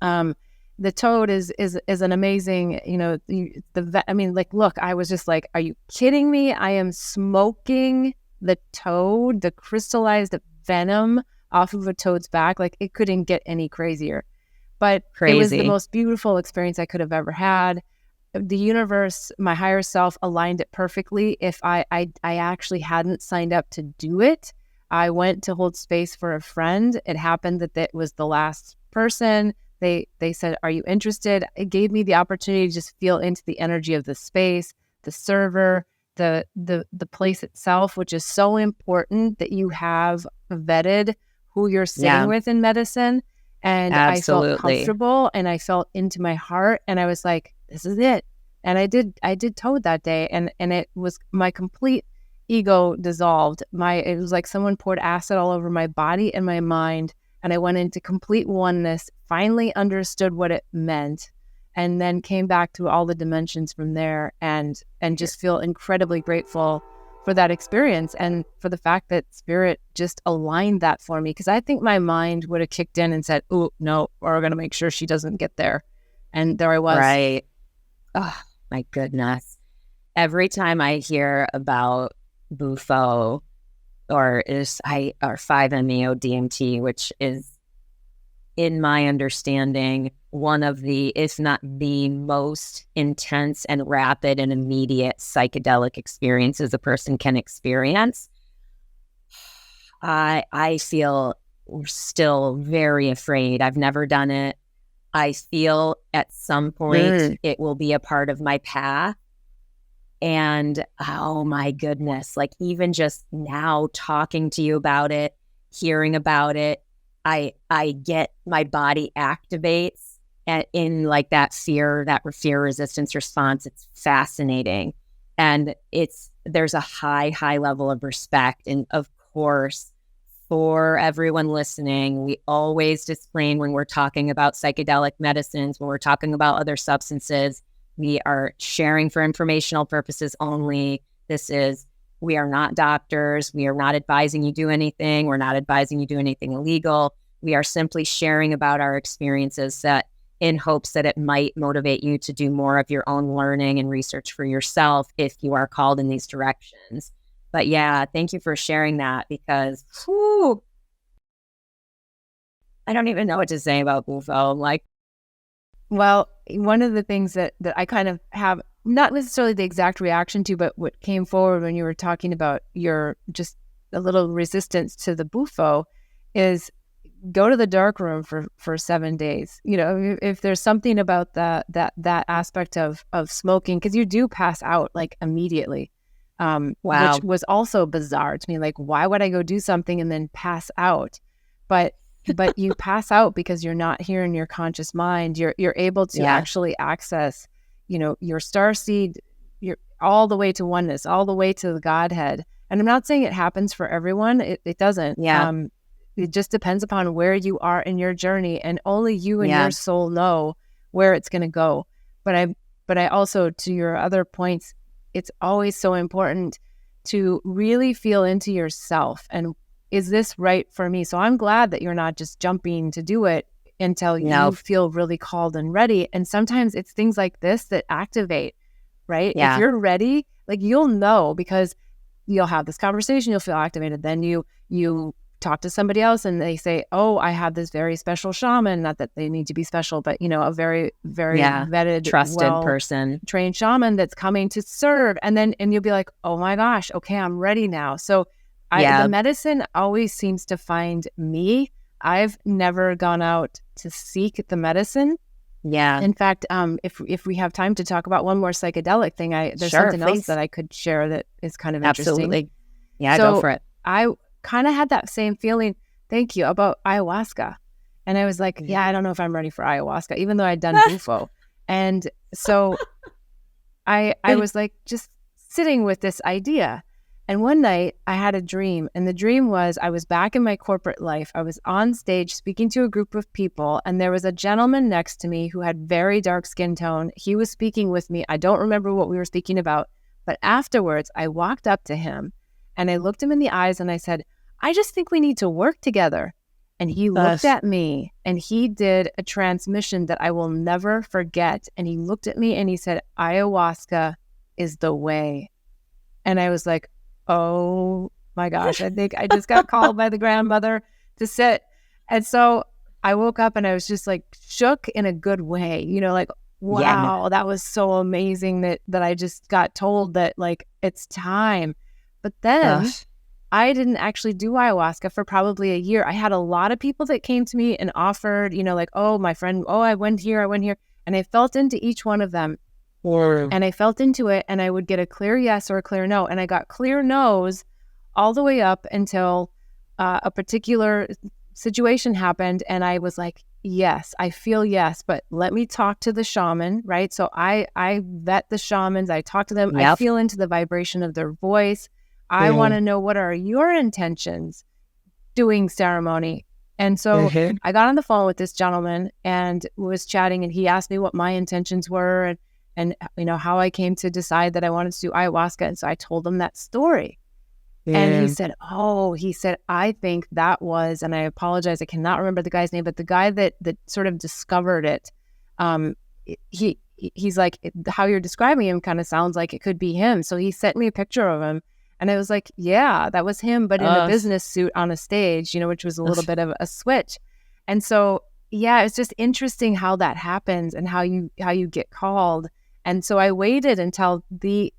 the toad is an amazing, look, I was just like, are you kidding me? I am smoking the toad, the crystallized venom off of a toad's back. Like, it couldn't get any crazier. But It was the most beautiful experience I could have ever had. The universe, my higher self, aligned it perfectly. If I actually hadn't signed up to do it, I went to hold space for a friend. It happened that was the last person. They said, are you interested? It gave me the opportunity to just feel into the energy of the space, the server, the place itself, which is so important that you have vetted who you're sitting with in medicine. And Absolutely. I felt comfortable, and I felt into my heart, and I was like, this is it. And I did toad that day, and it was my complete ego dissolved. It was like someone poured acid all over my body and my mind, and I went into complete oneness, finally understood what it meant, and then came back to all the dimensions from there, and just feel incredibly grateful for that experience and for the fact that spirit just aligned that for me. Because I think my mind would have kicked in and said, oh, no, we're going to make sure she doesn't get there. And there I was. Right. Oh, my goodness. Every time I hear about Bufo or 5-MeO DMT, which is, in my understanding, one of the, if not the most intense and rapid and immediate psychedelic experiences a person can experience, I feel still very afraid. I've never done it. I feel at some point it will be a part of my path. And oh my goodness, like even just now talking to you about it, hearing about it, I get my body activates in like that fear resistance response. It's fascinating. And there's a high level of respect. And of course, for everyone listening, we always disclaim when we're talking about psychedelic medicines, when we're talking about other substances, we are sharing for informational purposes only. We are not doctors. We are not advising you do anything. We're not advising you do anything illegal. We are simply sharing about our experiences in hopes that it might motivate you to do more of your own learning and research for yourself if you are called in these directions. But yeah, thank you for sharing that, because I don't even know what to say about Bufo. Well, one of the things that I kind of have, not necessarily the exact reaction to, but what came forward when you were talking about your just a little resistance to the Bufo is go to the dark room for 7 days. You know, if there's something about that aspect of smoking, because you do pass out like immediately. Wow. Which was also bizarre to me. Like, why would I go do something and then pass out? But you pass out because you're not here in your conscious mind. You're able to actually access, your starseed, you're all the way to oneness, all the way to the Godhead. And I'm not saying it happens for everyone. It doesn't. Yeah. It just depends upon where you are in your journey, and only you and your soul know where it's going to go. But I also, to your other points, it's always so important to really feel into yourself. And is this right for me? So I'm glad that you're not just jumping to do it until you feel really called and ready. And sometimes it's things like this that activate, right? Yeah. If you're ready, like, you'll know, because you'll have this conversation, you'll feel activated. Then you talk to somebody else and they say, oh, I have this very special shaman, not that they need to be special, but a very, very vetted, trusted person, trained shaman that's coming to serve. And you'll be like, oh my gosh, okay, I'm ready now. So the medicine always seems to find me. I've never gone out to seek the medicine. Yeah. In fact, if we have time to talk about one more psychedelic thing, there's Sure, something else please. that I could share that is kind of interesting. Absolutely. Yeah, go So for it. I kind of had that same feeling, thank you, about ayahuasca. And I was like, yeah, I don't know if I'm ready for ayahuasca, even though I'd done bufo. And so I was like just sitting with this idea. And one night I had a dream, and the dream was I was back in my corporate life. I was on stage speaking to a group of people, and there was a gentleman next to me who had very dark skin tone. He was speaking with me. I don't remember what we were speaking about, but afterwards I walked up to him and I looked him in the eyes and I said, I just think we need to work together. And he looked at me and he did a transmission that I will never forget. And he looked at me and he said, ayahuasca is the way. And I was like, oh my gosh, I think I just got called by the grandmother to sit. And so I woke up and I was just like shook in a good way, like, wow, that was so amazing that I just got told that like it's time. But then I didn't actually do ayahuasca for probably a year. I had a lot of people that came to me and offered, like, oh, my friend, oh, I went here. And I felt into each one of them. And I felt into it and I would get a clear yes or a clear no. And I got clear no's all the way up until a particular situation happened. And I was like, yes, I feel yes, but let me talk to the shaman, right? So I vet the shamans. I talk to them. I feel into the vibration of their voice. I want to know, what are your intentions doing ceremony? And so I got on the phone with this gentleman and was chatting, and he asked me what my intentions were and how I came to decide that I wanted to do ayahuasca. And so I told him that story. And he said, I think that was, and I apologize, I cannot remember the guy's name, but the guy that sort of discovered it, he's like, how you're describing him kind of sounds like it could be him. So he sent me a picture of him. And I was like, yeah, that was him, but in a business suit on a stage, which was a little bit of a switch. And so, yeah, it's just interesting how that happens and how you get called. And so I waited until the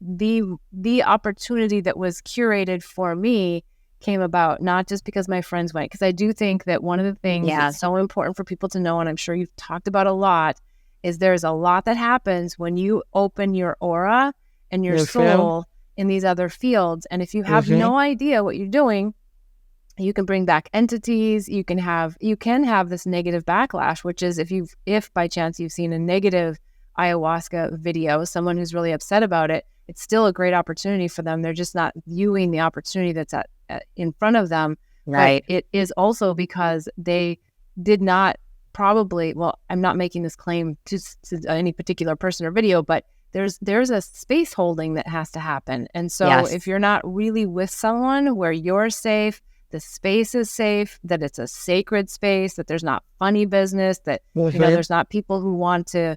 opportunity that was curated for me came about, not just because my friends went, because I do think that one of the things that's so important for people to know, and I'm sure you've talked about a lot, is there's a lot that happens when you open your aura and your soul in these other fields. And if you have no idea what you're doing, you can bring back entities. You can have this negative backlash, which is if by chance you've seen a negative ayahuasca video, someone who's really upset about it, it's still a great opportunity for them. They're just not viewing the opportunity that's in front of them. Right. But it is also because they did not probably, well, I'm not making this claim to any particular person or video, but there's a space holding that has to happen. And so if you're not really with someone where you're safe, the space is safe, that it's a sacred space, that there's not funny business, that there's not people who want to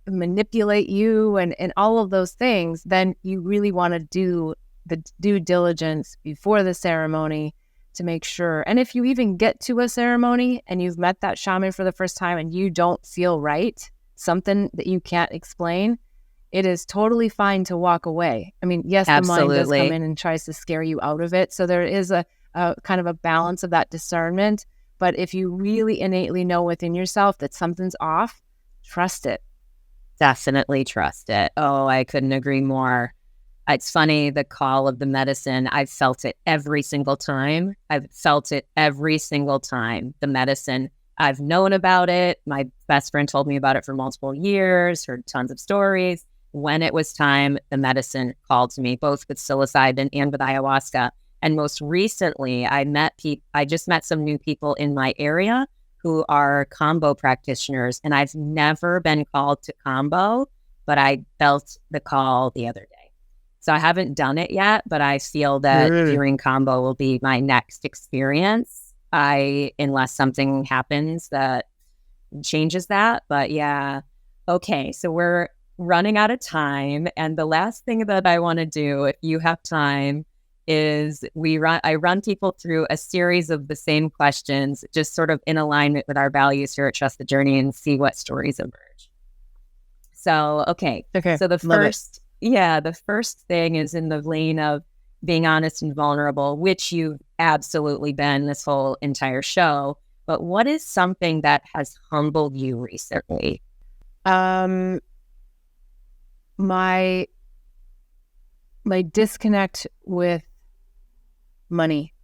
manipulate you and all of those things, then you really want to do the due diligence before the ceremony to make sure. And if you even get to a ceremony and you've met that shaman for the first time and you don't feel right, something that you can't explain, it is totally fine to walk away. I mean, yes, the mind does come in and tries to scare you out of it. So there is a kind of a balance of that discernment. But if you really innately know within yourself that something's off, trust it. Definitely trust it. Oh, I couldn't agree more. It's funny, the call of the medicine, I've felt it every single time. The medicine, I've known about it. My best friend told me about it for multiple years, heard tons of stories. When it was time, the medicine called to me, both with psilocybin and with ayahuasca. And most recently, I just met some new people in my area who are combo practitioners, and I've never been called to combo, but I felt the call the other day. So I haven't done it yet, but I feel that doing combo will be my next experience, unless something happens that changes that. But yeah, okay, so we're running out of time, and the last thing that I want to do, if you have time, is I run people through a series of the same questions, just sort of in alignment with our values here at Trust the Journey, and see what stories emerge. So, okay. So the first thing is in the lane of being honest and vulnerable, which you've absolutely been this whole entire show. but what is something that has humbled you recently? My disconnect with money.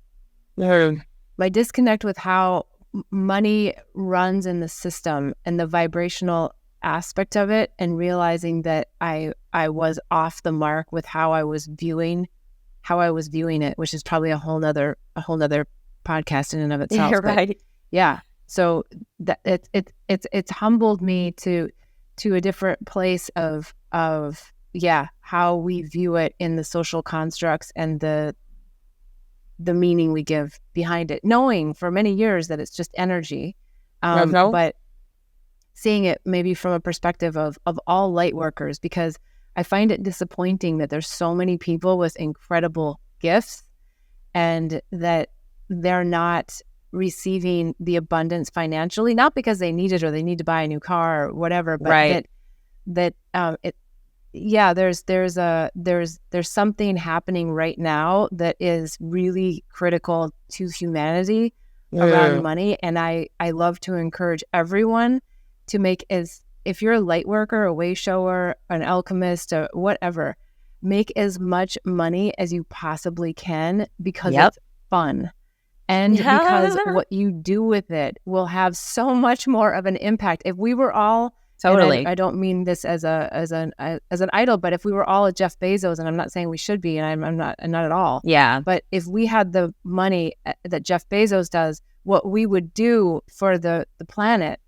My disconnect with how money runs in the system and the vibrational aspect of it, and realizing that I was off the mark with how I was viewing it, which is probably a whole nother podcast in and of itself. You're right. Yeah. So that it's humbled me to a different place of how we view it in the social constructs and the meaning we give behind it, knowing for many years that it's just energy, but seeing it maybe from a perspective of all light workers, because I find it disappointing that there's so many people with incredible gifts and that they're not receiving the abundance financially, not because they need it or they need to buy a new car or whatever, but there's something happening right now that is really critical to humanity around money. And I love to encourage everyone to make, if you're a light worker, a way shower, an alchemist, or whatever, make as much money as you possibly can, because it's fun. And because what you do with it will have so much more of an impact. If we were all I don't mean this as an idol, but if we were all a Jeff Bezos, and I'm not saying we should be, and I'm not at all. Yeah. But if we had the money that Jeff Bezos does, what we would do for the planet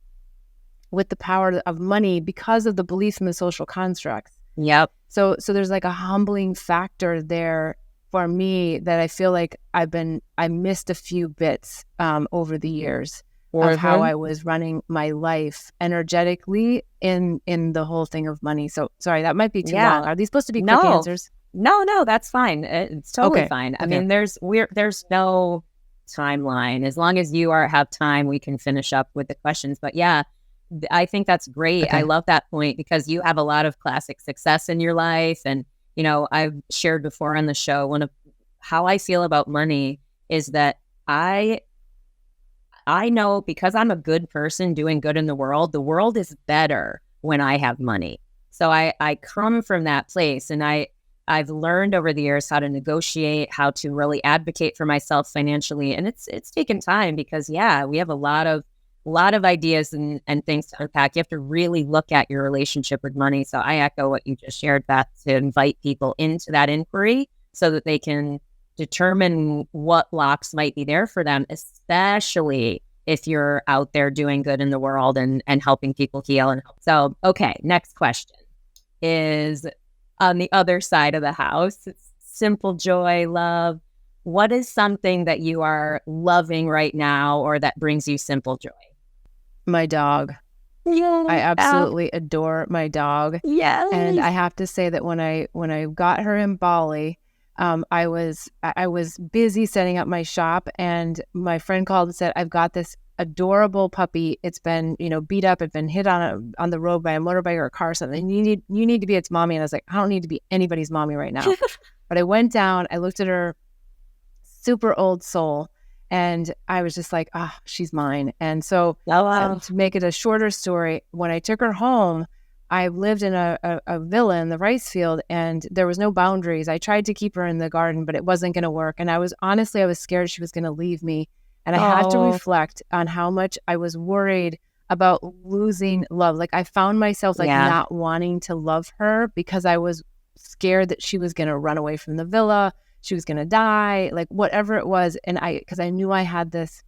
with the power of money, because of the beliefs in the social constructs. Yep. So there's like a humbling factor there for me that I feel like I missed a few bits over the years of how I was running my life energetically in the whole thing of money. So sorry, that might be too long. Are these supposed to be quick answers? No, that's fine. It's totally fine. Okay. I mean, there's no timeline. As long as you have time, we can finish up with the questions. But yeah, I think that's great. Okay. I love that point, because you have a lot of classic success in your life. And, I've shared before on the show, one of how I feel about money is that I know, because I'm a good person doing good in the world is better when I have money. So I come from that place, and I've learned over the years how to negotiate, how to really advocate for myself financially. And it's taken time, because we have a lot of ideas and things to unpack. You have to really look at your relationship with money. So I echo what you just shared, Beth, to invite people into that inquiry so that they can determine what blocks might be there for them, especially if you're out there doing good in the world and helping people heal and help. So, okay, next question is on the other side of the house. It's simple joy, love. What is something that you are loving right now, or that brings you simple joy? My dog. Yeah, I absolutely adore my dog. Yes. And I have to say that when I got her in Bali, I was busy setting up my shop, and my friend called and said, "I've got this adorable puppy. It's been, beat up. It's been hit on the road by a motorbike or a car or something. You need to be its mommy." And I was like, "I don't need to be anybody's mommy right now." But I went down, I looked at her, super old soul, and I was just like, she's mine. And so to make it a shorter story, when I took her home, I lived in a villa in the rice field, and there was no boundaries. I tried to keep her in the garden, but it wasn't going to work. And I was scared she was going to leave me. And I had to reflect on how much I was worried about losing love. Like, I found myself not wanting to love her because I was scared that she was going to run away from the villa. She was going to die, like whatever it was. And because I knew I had this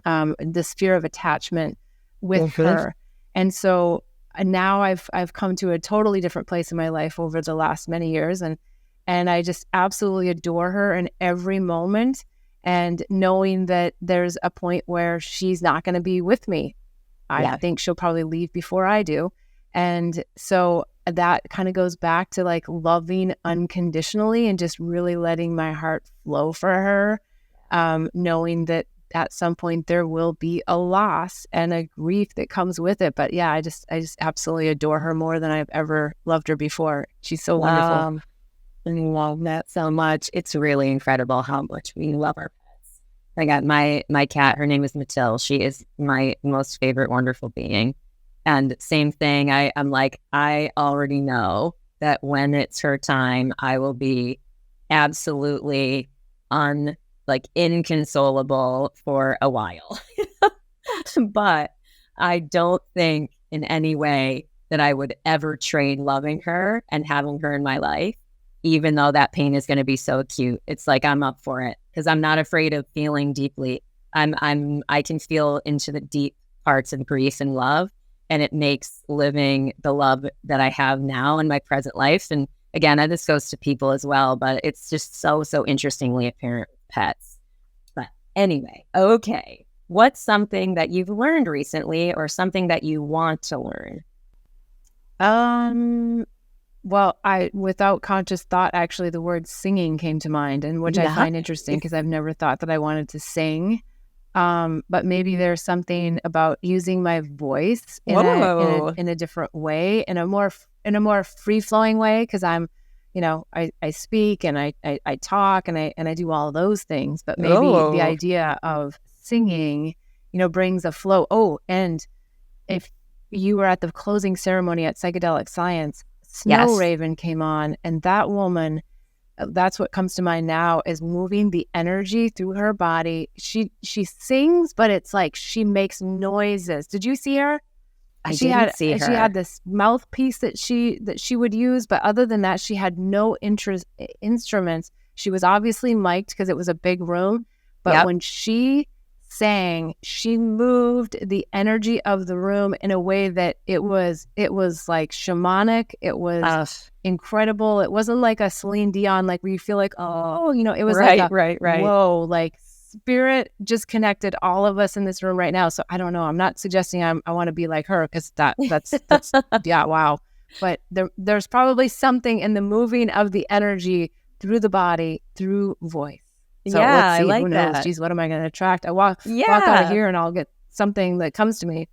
fear of attachment with her. And so now I've come to a totally different place in my life over the last many years. And I just absolutely adore her in every moment. And knowing that there's a point where she's not going to be with me. I think she'll probably leave before I do. And so that kind of goes back to like loving unconditionally and just really letting my heart flow for her, knowing that at some point there will be a loss and a grief that comes with it. But yeah, I just absolutely adore her more than I've ever loved her before. She's so wonderful. I love that so much. It's really incredible how much we love our pets. I got my cat. Her name is Matilde. She is my most favorite, wonderful being. And same thing. I'm like, I already know that when it's her time, I will be absolutely inconsolable for a while. But I don't think in any way that I would ever trade loving her and having her in my life, even though that pain is going to be so acute. It's like I'm up for it because I'm not afraid of feeling deeply. I can feel into the deep parts of grief and love, and it makes living the love that I have now in my present life. And again, this goes to people as well, but it's just so interestingly apparent with pets. But anyway, okay. What's something that you've learned recently or something that you want to learn? Well, without conscious thought, actually, the word singing came to mind, and which I find interesting because I've never thought that I wanted to sing. But maybe there's something about using my voice in a different way, in a more free flowing way, because I'm, I speak and I talk and I do all of those things. But maybe the idea of singing, brings a flow. Oh, and if you were at the closing ceremony at Psychedelic Science, Snow Raven came on, and that woman, that's what comes to mind now, is moving the energy through her body. She sings, but it's like she makes noises. Did you see her? She didn't see her. She had this mouthpiece that she would use, but other than that, she had no instruments. She was obviously mic'd because it was a big room, but when she sang, she moved the energy of the room in a way that it was like shamanic. It was incredible. It wasn't like a Celine Dion, like where you feel like, it was right. Whoa, like spirit just connected all of us in this room right now. So I don't know. I'm not suggesting I want to be like her, because that's yeah, wow. But there's probably something in the moving of the energy through the body, through voice. So let's see. I like who knows? that. Geez, what am I going to attract? I walk out of here and I'll get something that comes to me.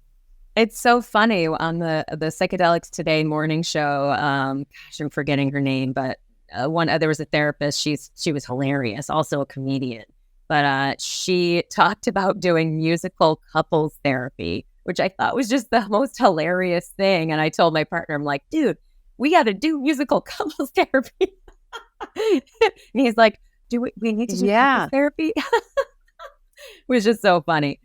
It's so funny on the Psychedelics Today morning show. Gosh, I'm forgetting her name, but there was a therapist. She was hilarious, also a comedian. But she talked about doing musical couples therapy, which I thought was just the most hilarious thing. And I told my partner, I'm like, dude, we got to do musical couples therapy. And he's like, do we need to do couples therapy? Which is so funny.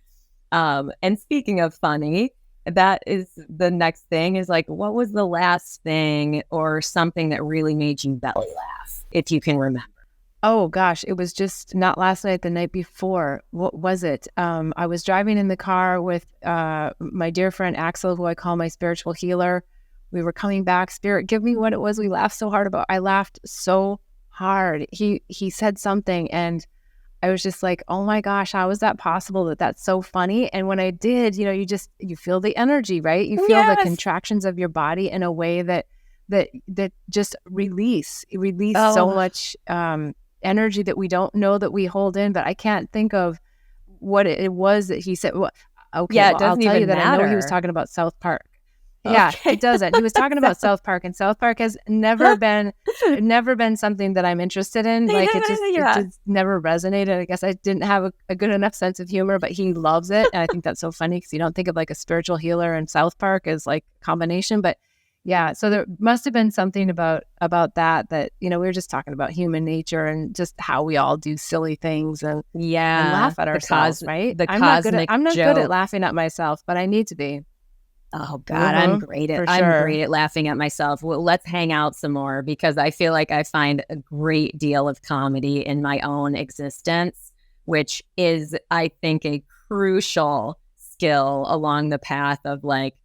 And speaking of funny, that is the next thing, is like, what was the last thing or something that really made you belly laugh, if you can remember? Oh gosh, it was just not last night, the night before. What was it? I was driving in the car with my dear friend Axel, who I call my spiritual healer. We were coming back. Spirit, give me what it was we laughed so hard about. I laughed so hard. He said something, and I was just like, oh my gosh, how is that possible? That's so funny. And when I did, you feel the energy, right? You feel the contractions of your body in a way that just release so much energy that we don't know that we hold in. But I can't think of what it was that he said. Well, okay, yeah, I'll tell you that matter. I know he was talking about South Park. Okay. Yeah, it doesn't. He was talking about South Park, and South Park has never been something that I'm interested in. Like it just never resonated. I guess I didn't have a good enough sense of humor, but he loves it, and I think that's so funny because you don't think of like a spiritual healer and South Park as like a combination. But yeah, so there must have been something about that we were just talking about human nature and just how we all do silly things and laugh at ourselves, right? I'm not good at laughing at myself, but I need to be. Oh God, I'm great at laughing at myself. Well, let's hang out some more, because I feel like I find a great deal of comedy in my own existence, which is, I think, a crucial skill along the path of like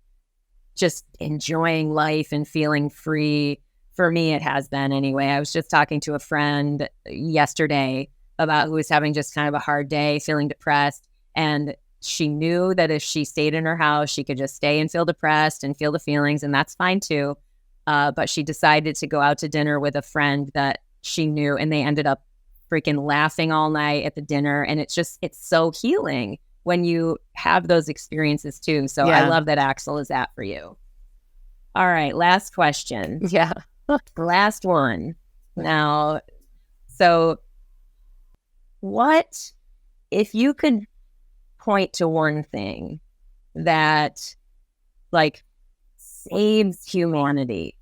just enjoying life and feeling free. For me, it has been anyway. I was just talking to a friend yesterday about who was having just kind of a hard day, feeling depressed, and she knew that if she stayed in her house, she could just stay and feel depressed and feel the feelings, and that's fine too. But she decided to go out to dinner with a friend that she knew, and they ended up freaking laughing all night at the dinner. And it's so healing when you have those experiences too. So I love that Axel is that for you. All right, last question. Yeah. Last one. Now, so what if you could point to one thing that like saves humanity,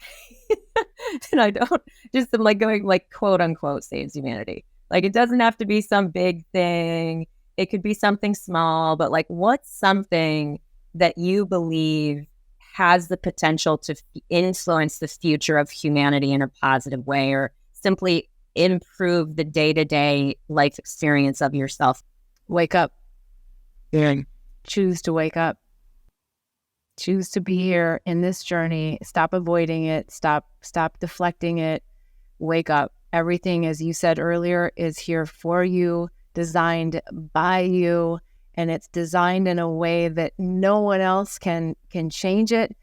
and I don't just am like going like quote unquote saves humanity. Like it doesn't have to be some big thing. It could be something small, but like what's something that you believe has the potential to influence the future of humanity in a positive way, or simply improve the day-to-day life experience of yourself? Wake up. Yeah. Choose to wake up. Choose to be here in this journey. Stop avoiding it. Stop deflecting it. Wake up. Everything, as you said earlier, is here for you, designed by you, and it's designed in a way that no one else can change it.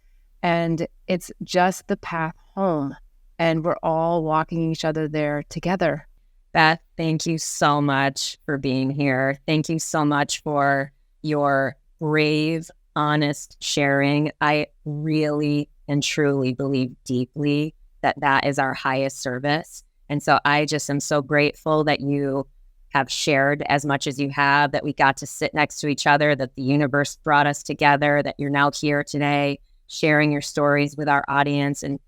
And it's just the path home. And we're all walking each other there together. Beth, thank you so much for being here. Thank you so much for your brave, honest sharing. I really and truly believe deeply that that is our highest service. And so I just am so grateful that you have shared as much as you have, that we got to sit next to each other, that the universe brought us together, that you're now here today sharing your stories with our audience, and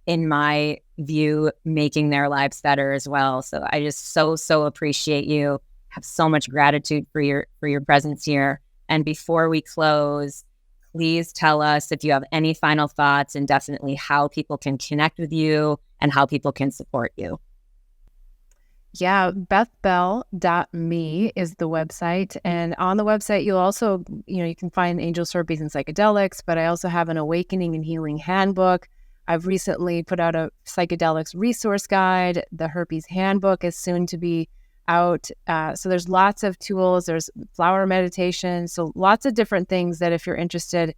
in my view, making their lives better as well. So I just so appreciate you. Have so much gratitude for your presence here. And before we close, please tell us if you have any final thoughts, and definitely how people can connect with you and how people can support you. Yeah, bethbell.me is the website. And on the website, you'll also, you can find Angels, Herpes, and Psychedelics, but I also have an Awakening and Healing Handbook. I've recently put out a psychedelics resource guide. The Herpes Handbook is soon to be out. So there's lots of tools. There's flower meditation. So lots of different things that if you're interested.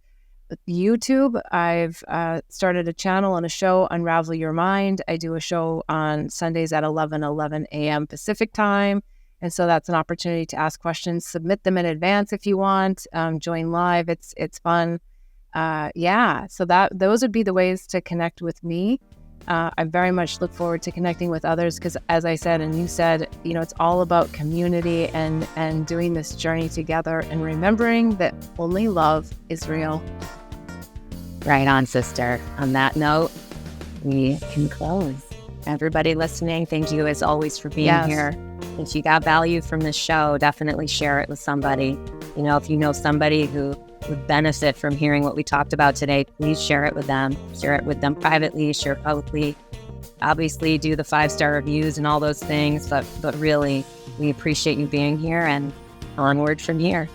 YouTube, I've started a channel and a show, Unravel Your Mind. I do a show on Sundays at 11 a.m. Pacific time. And so that's an opportunity to ask questions. Submit them in advance if you want. Join live. It's fun. So those would be the ways to connect with me. I very much look forward to connecting with others because, as I said and you said, it's all about community and doing this journey together and remembering that only love is real. Right on, sister. On that note, we can close. Everybody listening, thank you as always for being here. If you got value from this show, definitely share it with somebody. If you know somebody who would benefit from hearing what we talked about today, please share it with them. Share it with them privately, share it publicly. Obviously, do the 5-star reviews and all those things, but really, we appreciate you being here, and onward from here.